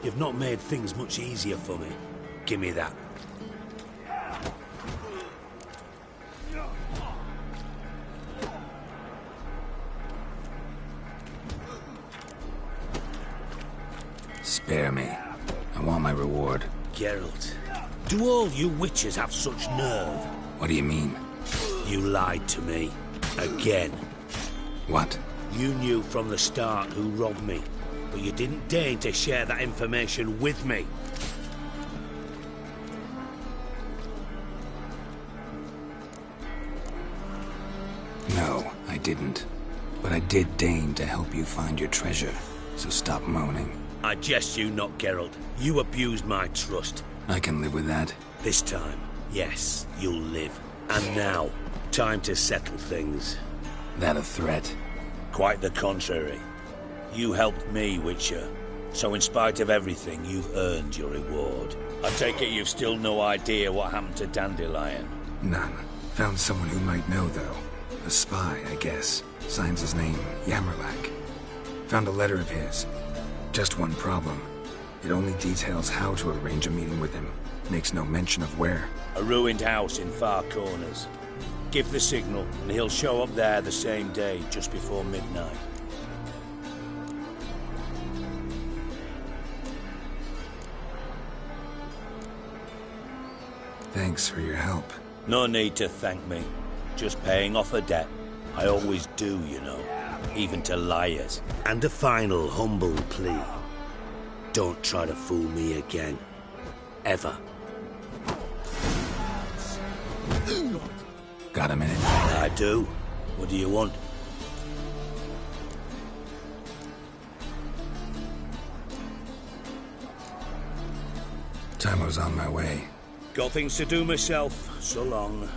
You've not made things much easier for me. Give me that. Spare me. I want my reward. Geralt, do all you witches have such nerve? What do you mean? You lied to me. Again. What? You knew from the start who robbed me, but you didn't deign to share that information with me. No, I didn't. But I did deign to help you find your treasure, so stop moaning. I jest you not, Geralt. You abused my trust. I can live with that. This time, yes, you'll live. And now, time to settle things. That a threat? Quite the contrary. You helped me, Witcher. So in spite of everything, you've earned your reward. I take it you've still no idea what happened to Dandelion? None. Found someone who might know, though. A spy, I guess. Signs his name, Yamerlak. Found a letter of his. Just one problem. It only details how to arrange a meeting with him. Makes no mention of where. A ruined house in Far Corners. Give the signal, and he'll show up there the same day, just before midnight. Thanks for your help. No need to thank me. Just paying off a debt. I always do, you know. Even to liars. And a final humble plea. Don't try to fool me again. Ever. Got a minute? I do. What do you want? Time was on my way. Got things to do myself. So long.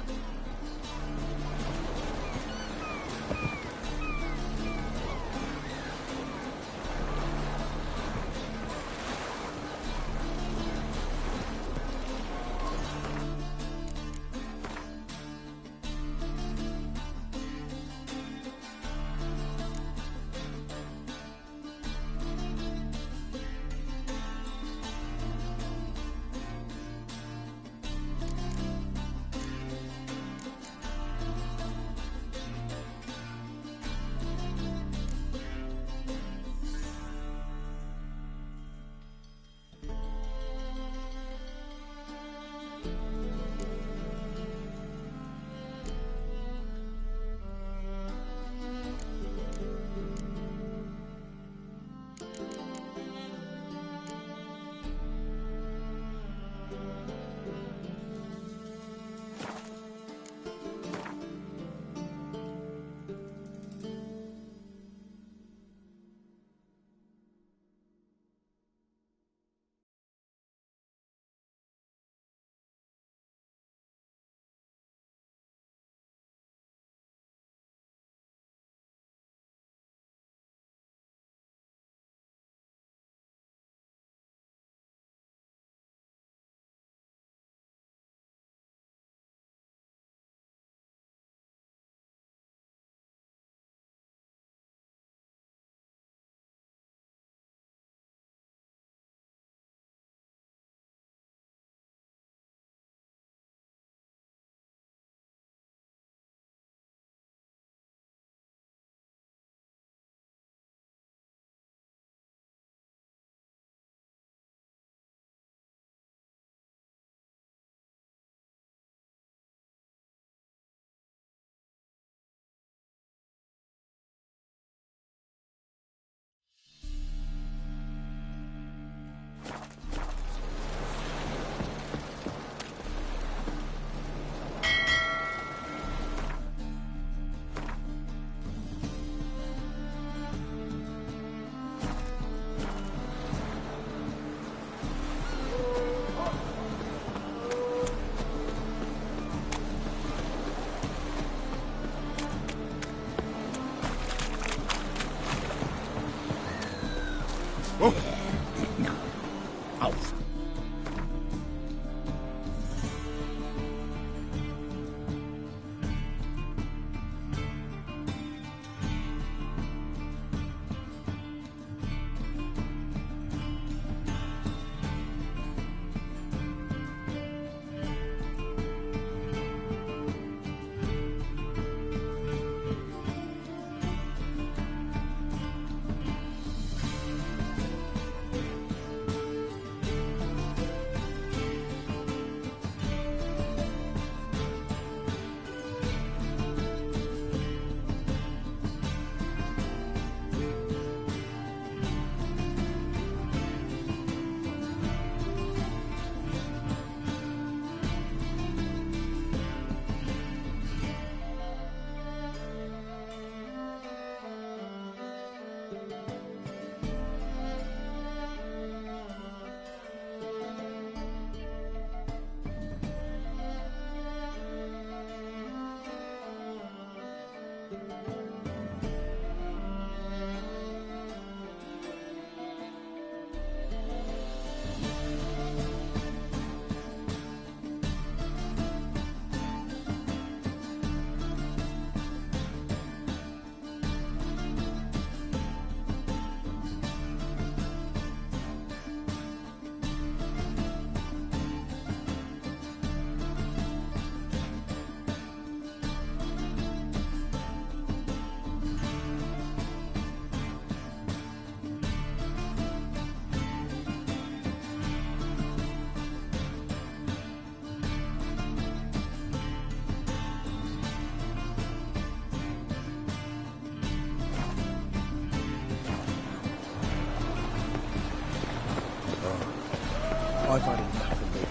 I've had enough of it.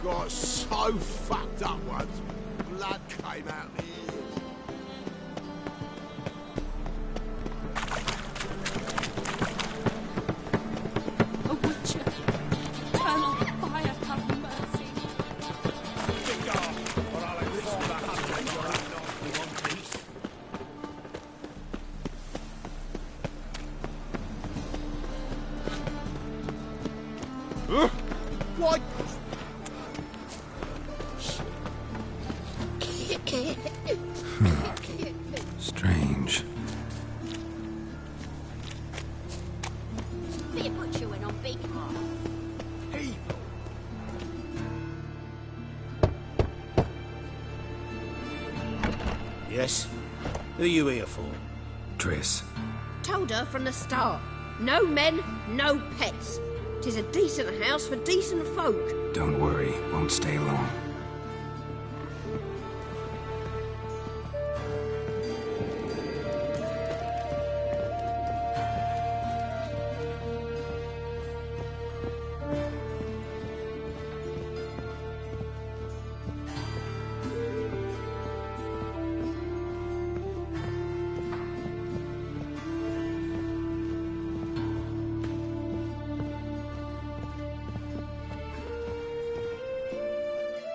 Got so fucked up once, blood came out the ears. A witcher. Turn on fire, have mercy. Kick off, or I'll inform the hunter you're up north in one piece. Why? Strange. They put you in on big heart. Yes? Who are you here for? Triss. Told her from the start. No men, no pets. 'Tis a decent house for decent folk. Don't worry, won't stay long.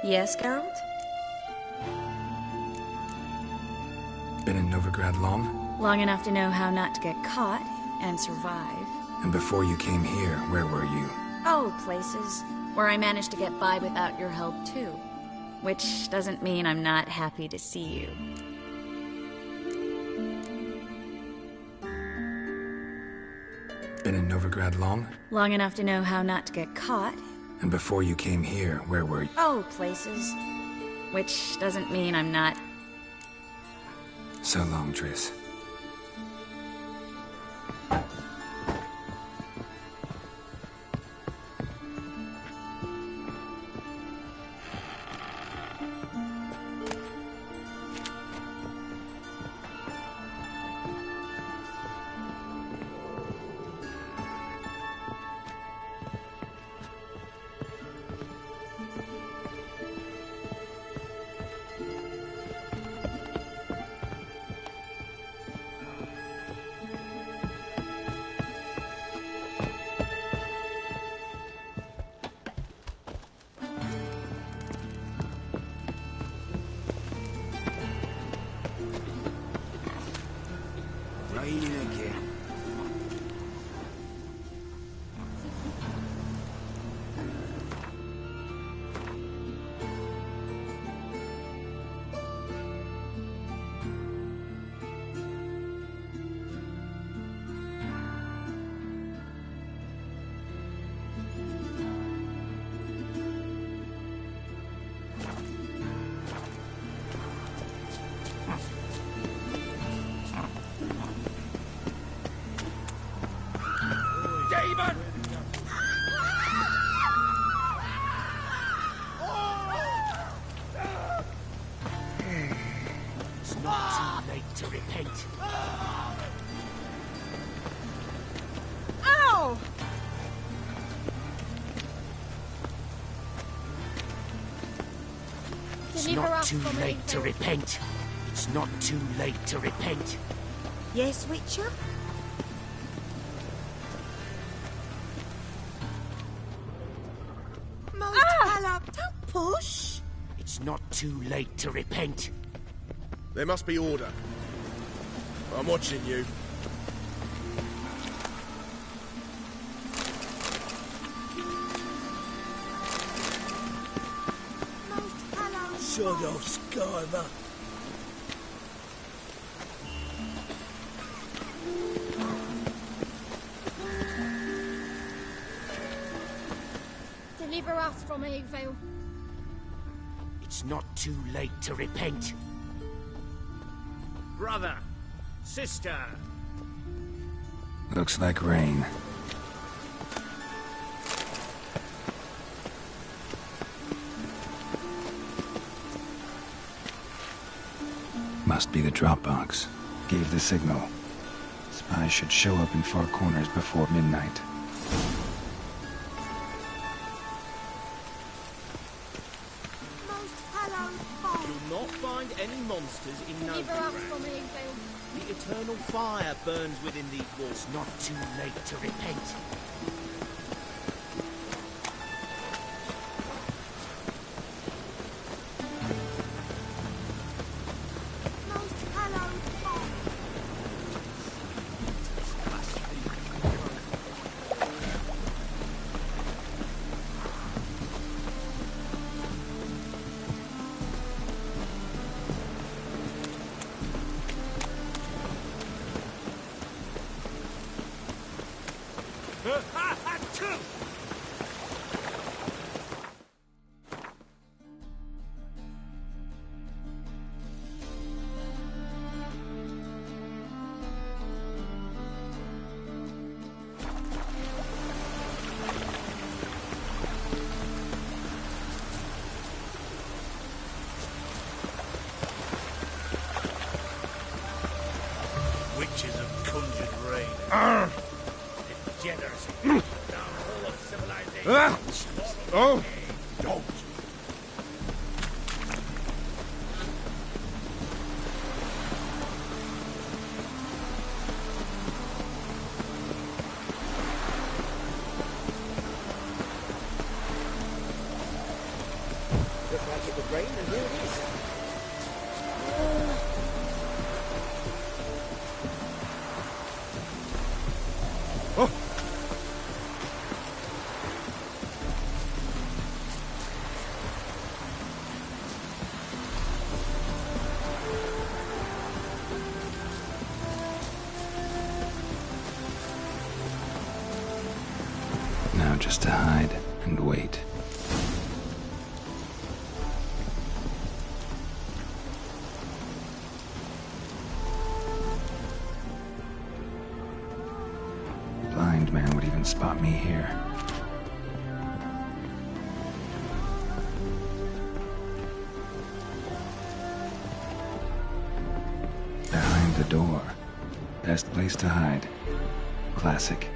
Yes, Geralt? Been in Novigrad long? Long enough to know how not to get caught and survive. And before you came here, where were you? Oh, places where I managed to get by without your help, too. Which doesn't mean I'm not happy to see you. Been in Novigrad long? Long enough to know how not to get caught. And before you came here, where were you? Oh, places. Which doesn't mean I'm not... So long, Triss. Raining again. Demon! It's not too late to repent. Ow! It's Deliver not us too from late to evil. repent. It's not too late to repent. Yes, Witcher? Most hello. Don't push. It's not too late to repent. There must be order. I'm watching you. Most hello. Sod off, Skyver. Deliver us from evil. It's not too late to repent. Brother! Sister! Looks like rain. Must be the drop box. Gave the signal. Spies should show up in Far Corners before midnight. You'll not find any monsters in no The eternal fire burns within these walls. Not too late to repent. Witches have conjured rain. Degeneracy. Downfall of civilization. Oh! Don't! Looked like it would rain, and here it is. Now just to hide and wait. Blind man would even spot me here. Behind the door. Best place to hide. Classic.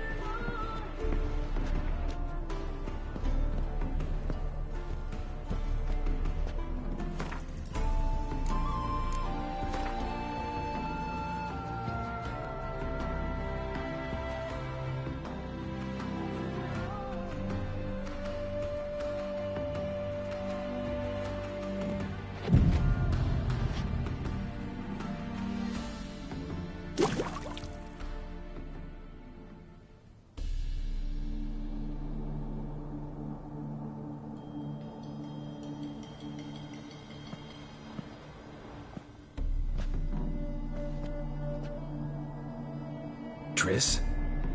Triss?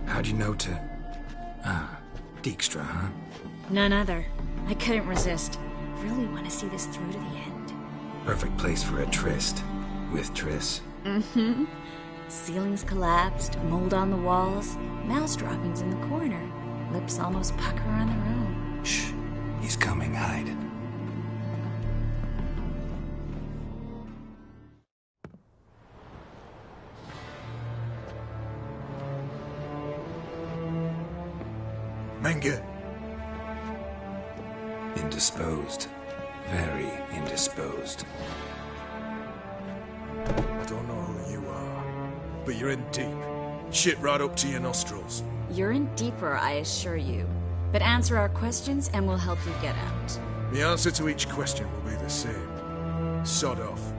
How'd you know to... Ah, Dijkstra, huh? None other. I couldn't resist. Really want to see this through to the end. Perfect place for a tryst. With Triss. Mm-hmm. Ceilings collapsed, mold on the walls, mouse droppings in the corner. Lips almost pucker on their own. Shh. He's coming, hide. Menge. Indisposed. Very indisposed. I don't know who you are, but you're in deep. Shit right up to your nostrils. You're in deeper, I assure you. But answer our questions and we'll help you get out. The answer to each question will be the same. Sod off.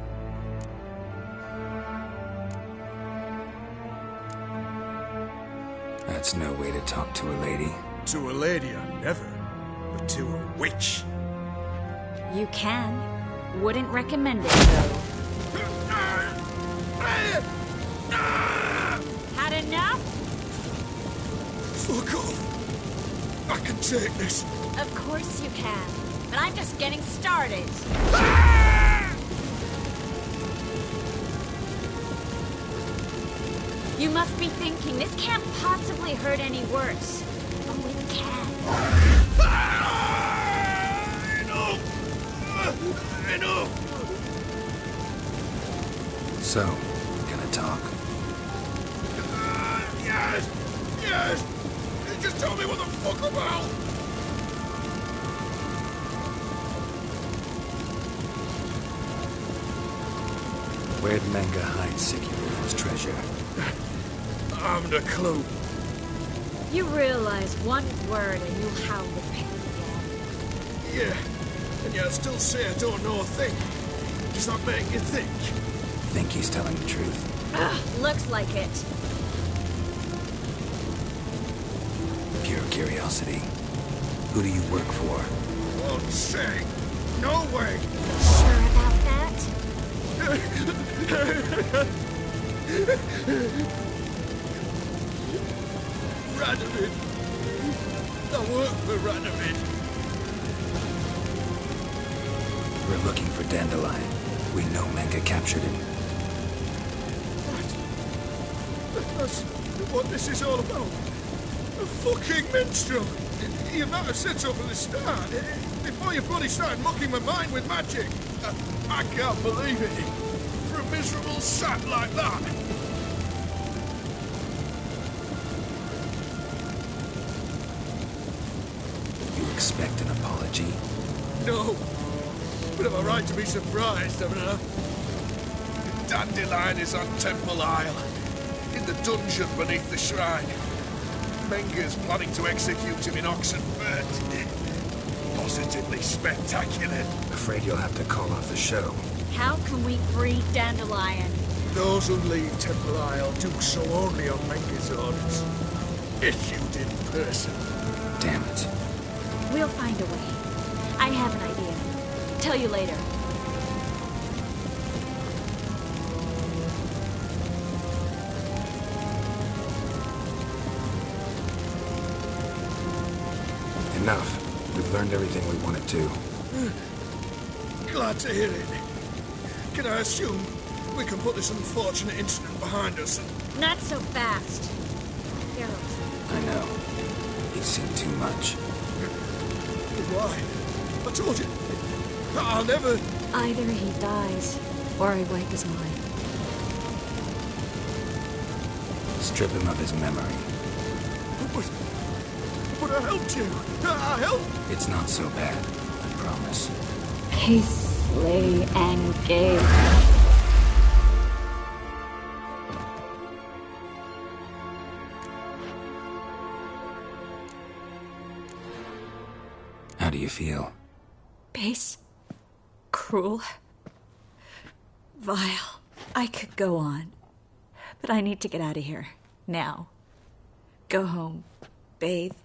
That's no way to talk to a lady. To a lady, I never. But to a witch. You can. Wouldn't recommend it, though. Had enough? Fuck off. I can take this. Of course you can. But I'm just getting started. You must be thinking, this can't possibly hurt any worse. Oh, it can. Enough! So, gonna talk? Yes! Yes! Just tell me what the fuck about! Where'd Menga hide Sikiru's treasure? I haven't a clue. You realize one word and you'll howl the pain again. Yeah, and yet I still say I don't know a thing. Does that make you think? Think he's telling the truth? Ugh, looks like it. Pure curiosity. Who do you work for? Won't say. No way. Sure about that? Radovid. I work for Radovid. We're looking for Dandelion. We know Menga captured him. That's what this is all about. A fucking minstrel. You might have said so from the start. Before you bloody started mucking my mind with magic. I can't believe it. For a miserable sap like that. You expect an apology? No. But am I right to be surprised, haven't I? Dandelion is on Temple Isle. In the dungeon beneath the shrine. Menga's planning to execute him in Oxenford. Positively spectacular. Afraid you'll have to call off the show. How can we free Dandelion? Those who leave Temple Isle do so only on Menga's orders. Issued in person. Damn it. We'll find a way. I have an idea. Tell you later. Enough. We've learned everything we wanted to. Glad to hear it. Can I assume we can put this unfortunate incident behind us and... Not so fast. Geralt. I know. You've seen too much. Why? I told you. I'll never... Either he dies, or I wipe his mind. Strip him of his memory. But I helped you. I helped. It's not so bad, I promise. Peace, slay, and gave. How do you feel? Base. Cruel. Vile. I could go on. But I need to get out of here. Now. Go home. Bathe.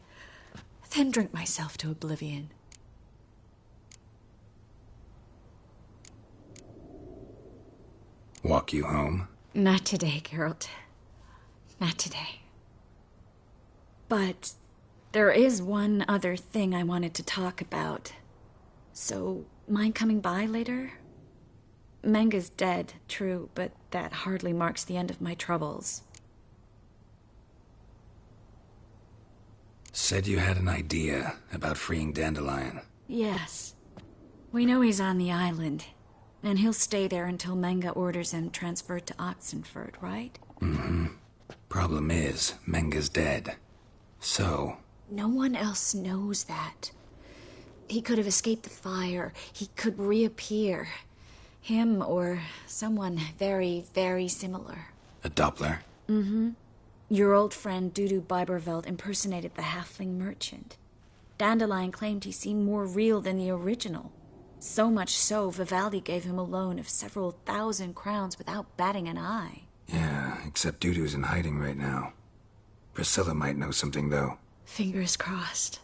Then drink myself to oblivion. Walk you home? Not today, Geralt. Not today. But there is one other thing I wanted to talk about. So, mind coming by later? Menga's dead, true, but that hardly marks the end of my troubles. Said you had an idea about freeing Dandelion. Yes. We know he's on the island, and he'll stay there until Menga orders him transferred to Oxenford, right? Mm-hmm. Problem is, Menga's dead. So... No one else knows that. He could have escaped the fire. He could reappear. Him or someone very, very similar. A Doppler? Mm-hmm. Your old friend Dudu Biberveld impersonated the halfling merchant. Dandelion claimed he seemed more real than the original. So much so, Vivaldi gave him a loan of several thousand crowns without batting an eye. Yeah, except Dudu's in hiding right now. Priscilla might know something, though. Fingers crossed.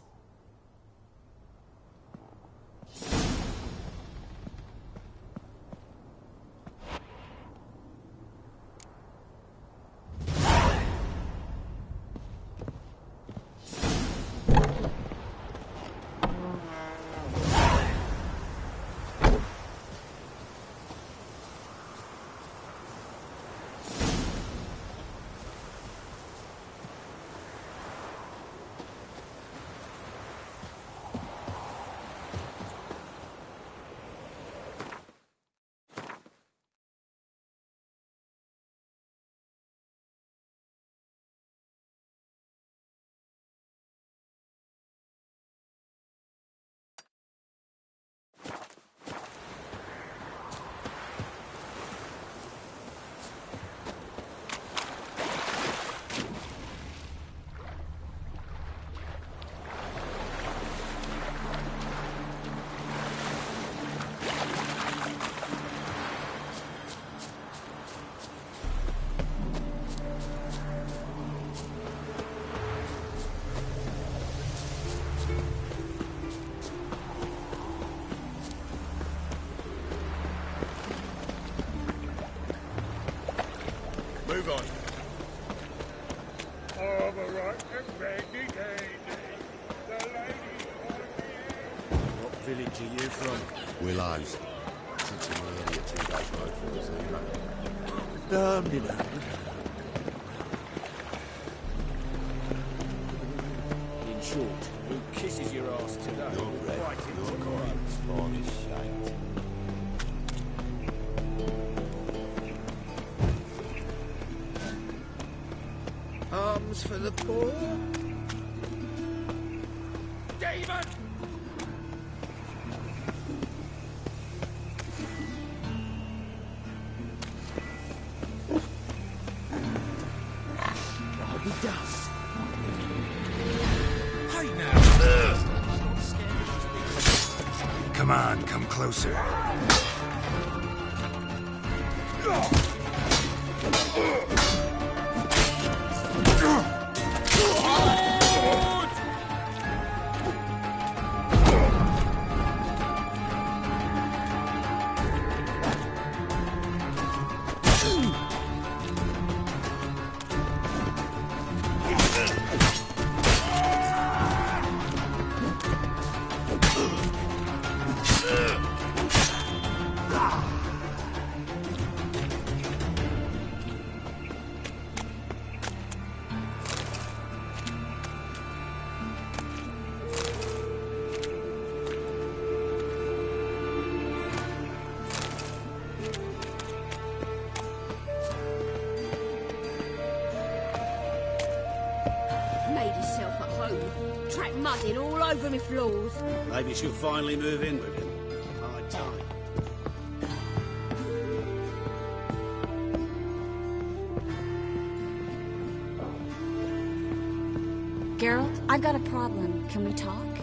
move on. All right, ready, What village are you from? Willows. Sits in the area 2 days road for us, In short, who kisses your ass today? You're red, you're green, spawn is shaped. Arms for the poor. Demon! I'll be done. Hey now! Come on, come closer. Made himself at home. Track mudding all over me floors. Maybe she'll finally move in with him. High time. Geralt, I've got a problem. Can we talk?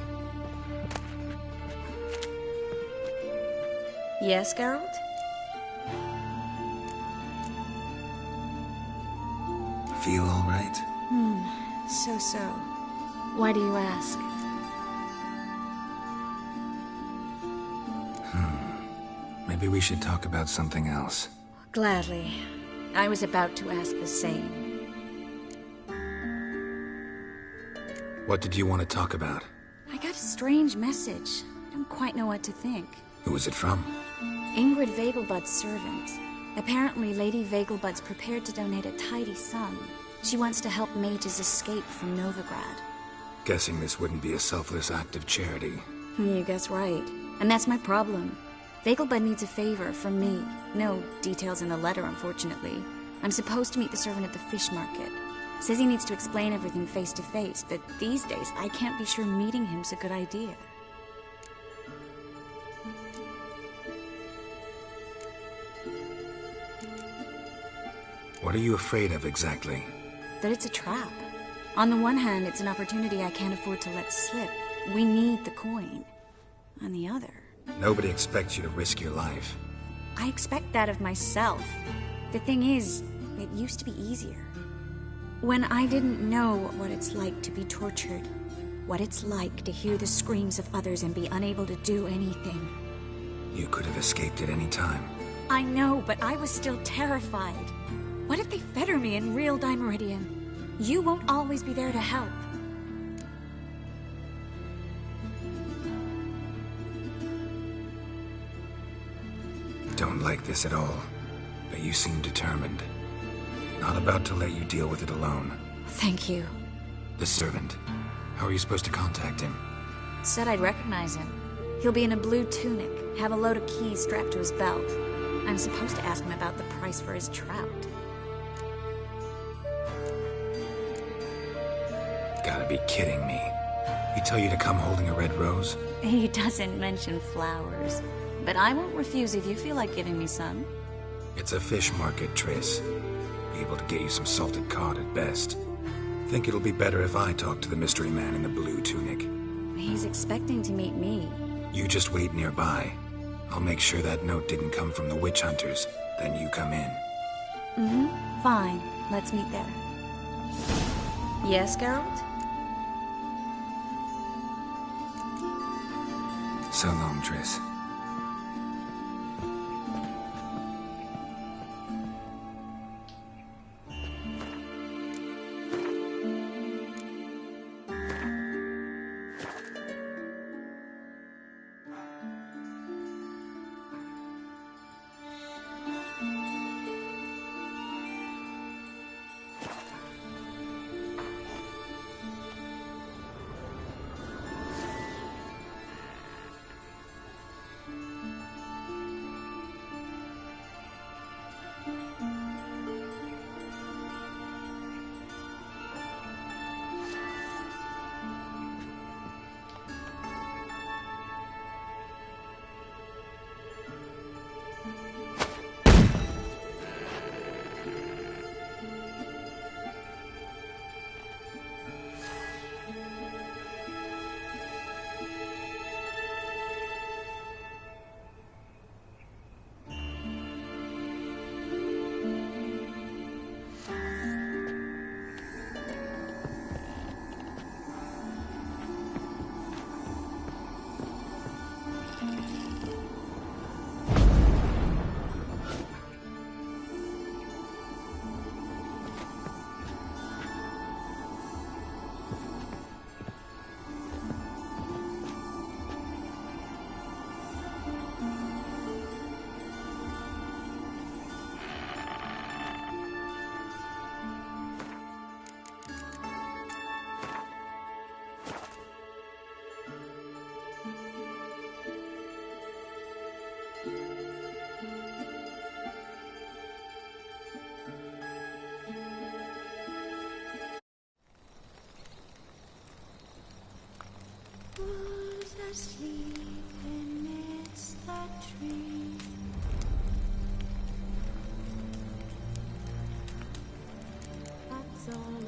Yes, Geralt? Feel all right? So. Why do you ask? Maybe we should talk about something else. Gladly. I was about to ask the same. What did you want to talk about? I got a strange message. I don't quite know what to think. Who was it from? Ingrid Vegelbud's servant. Apparently, Lady Vegelbud's prepared to donate a tidy sum. She wants to help mages escape from Novigrad. Guessing this wouldn't be a selfless act of charity. You guess right. And that's my problem. Vegelbud needs a favor from me. No details in the letter, unfortunately. I'm supposed to meet the servant at the fish market. Says he needs to explain everything face to face, but these days I can't be sure meeting him's a good idea. What are you afraid of exactly? That it's a trap. On the one hand, it's an opportunity I can't afford to let slip. We need the coin. On the other... Nobody expects you to risk your life. I expect that of myself. The thing is, it used to be easier. When I didn't know what it's like to be tortured, what it's like to hear the screams of others and be unable to do anything. You could have escaped at any time. I know, but I was still terrified. What if they fetter me in real Dimeridium? You won't always be there to help. Don't like this at all, but you seem determined. Not about to let you deal with it alone. Thank you. The servant. How are you supposed to contact him? Said I'd recognize him. He'll be in a blue tunic, have a load of keys strapped to his belt. I'm supposed to ask him about the price for his trout. Gotta be kidding me. He tell you to come holding a red rose? He doesn't mention flowers. But I won't refuse if you feel like giving me some. It's a fish market, Triss. Be able to get you some salted cod at best. Think it'll be better if I talk to the mystery man in the blue tunic. He's expecting to meet me. You just wait nearby. I'll make sure that note didn't come from the witch hunters. Then you come in. Mm-hmm. Fine. Let's meet there. Yes, Geralt? So long, Triss. sleep amidst the trees. That's all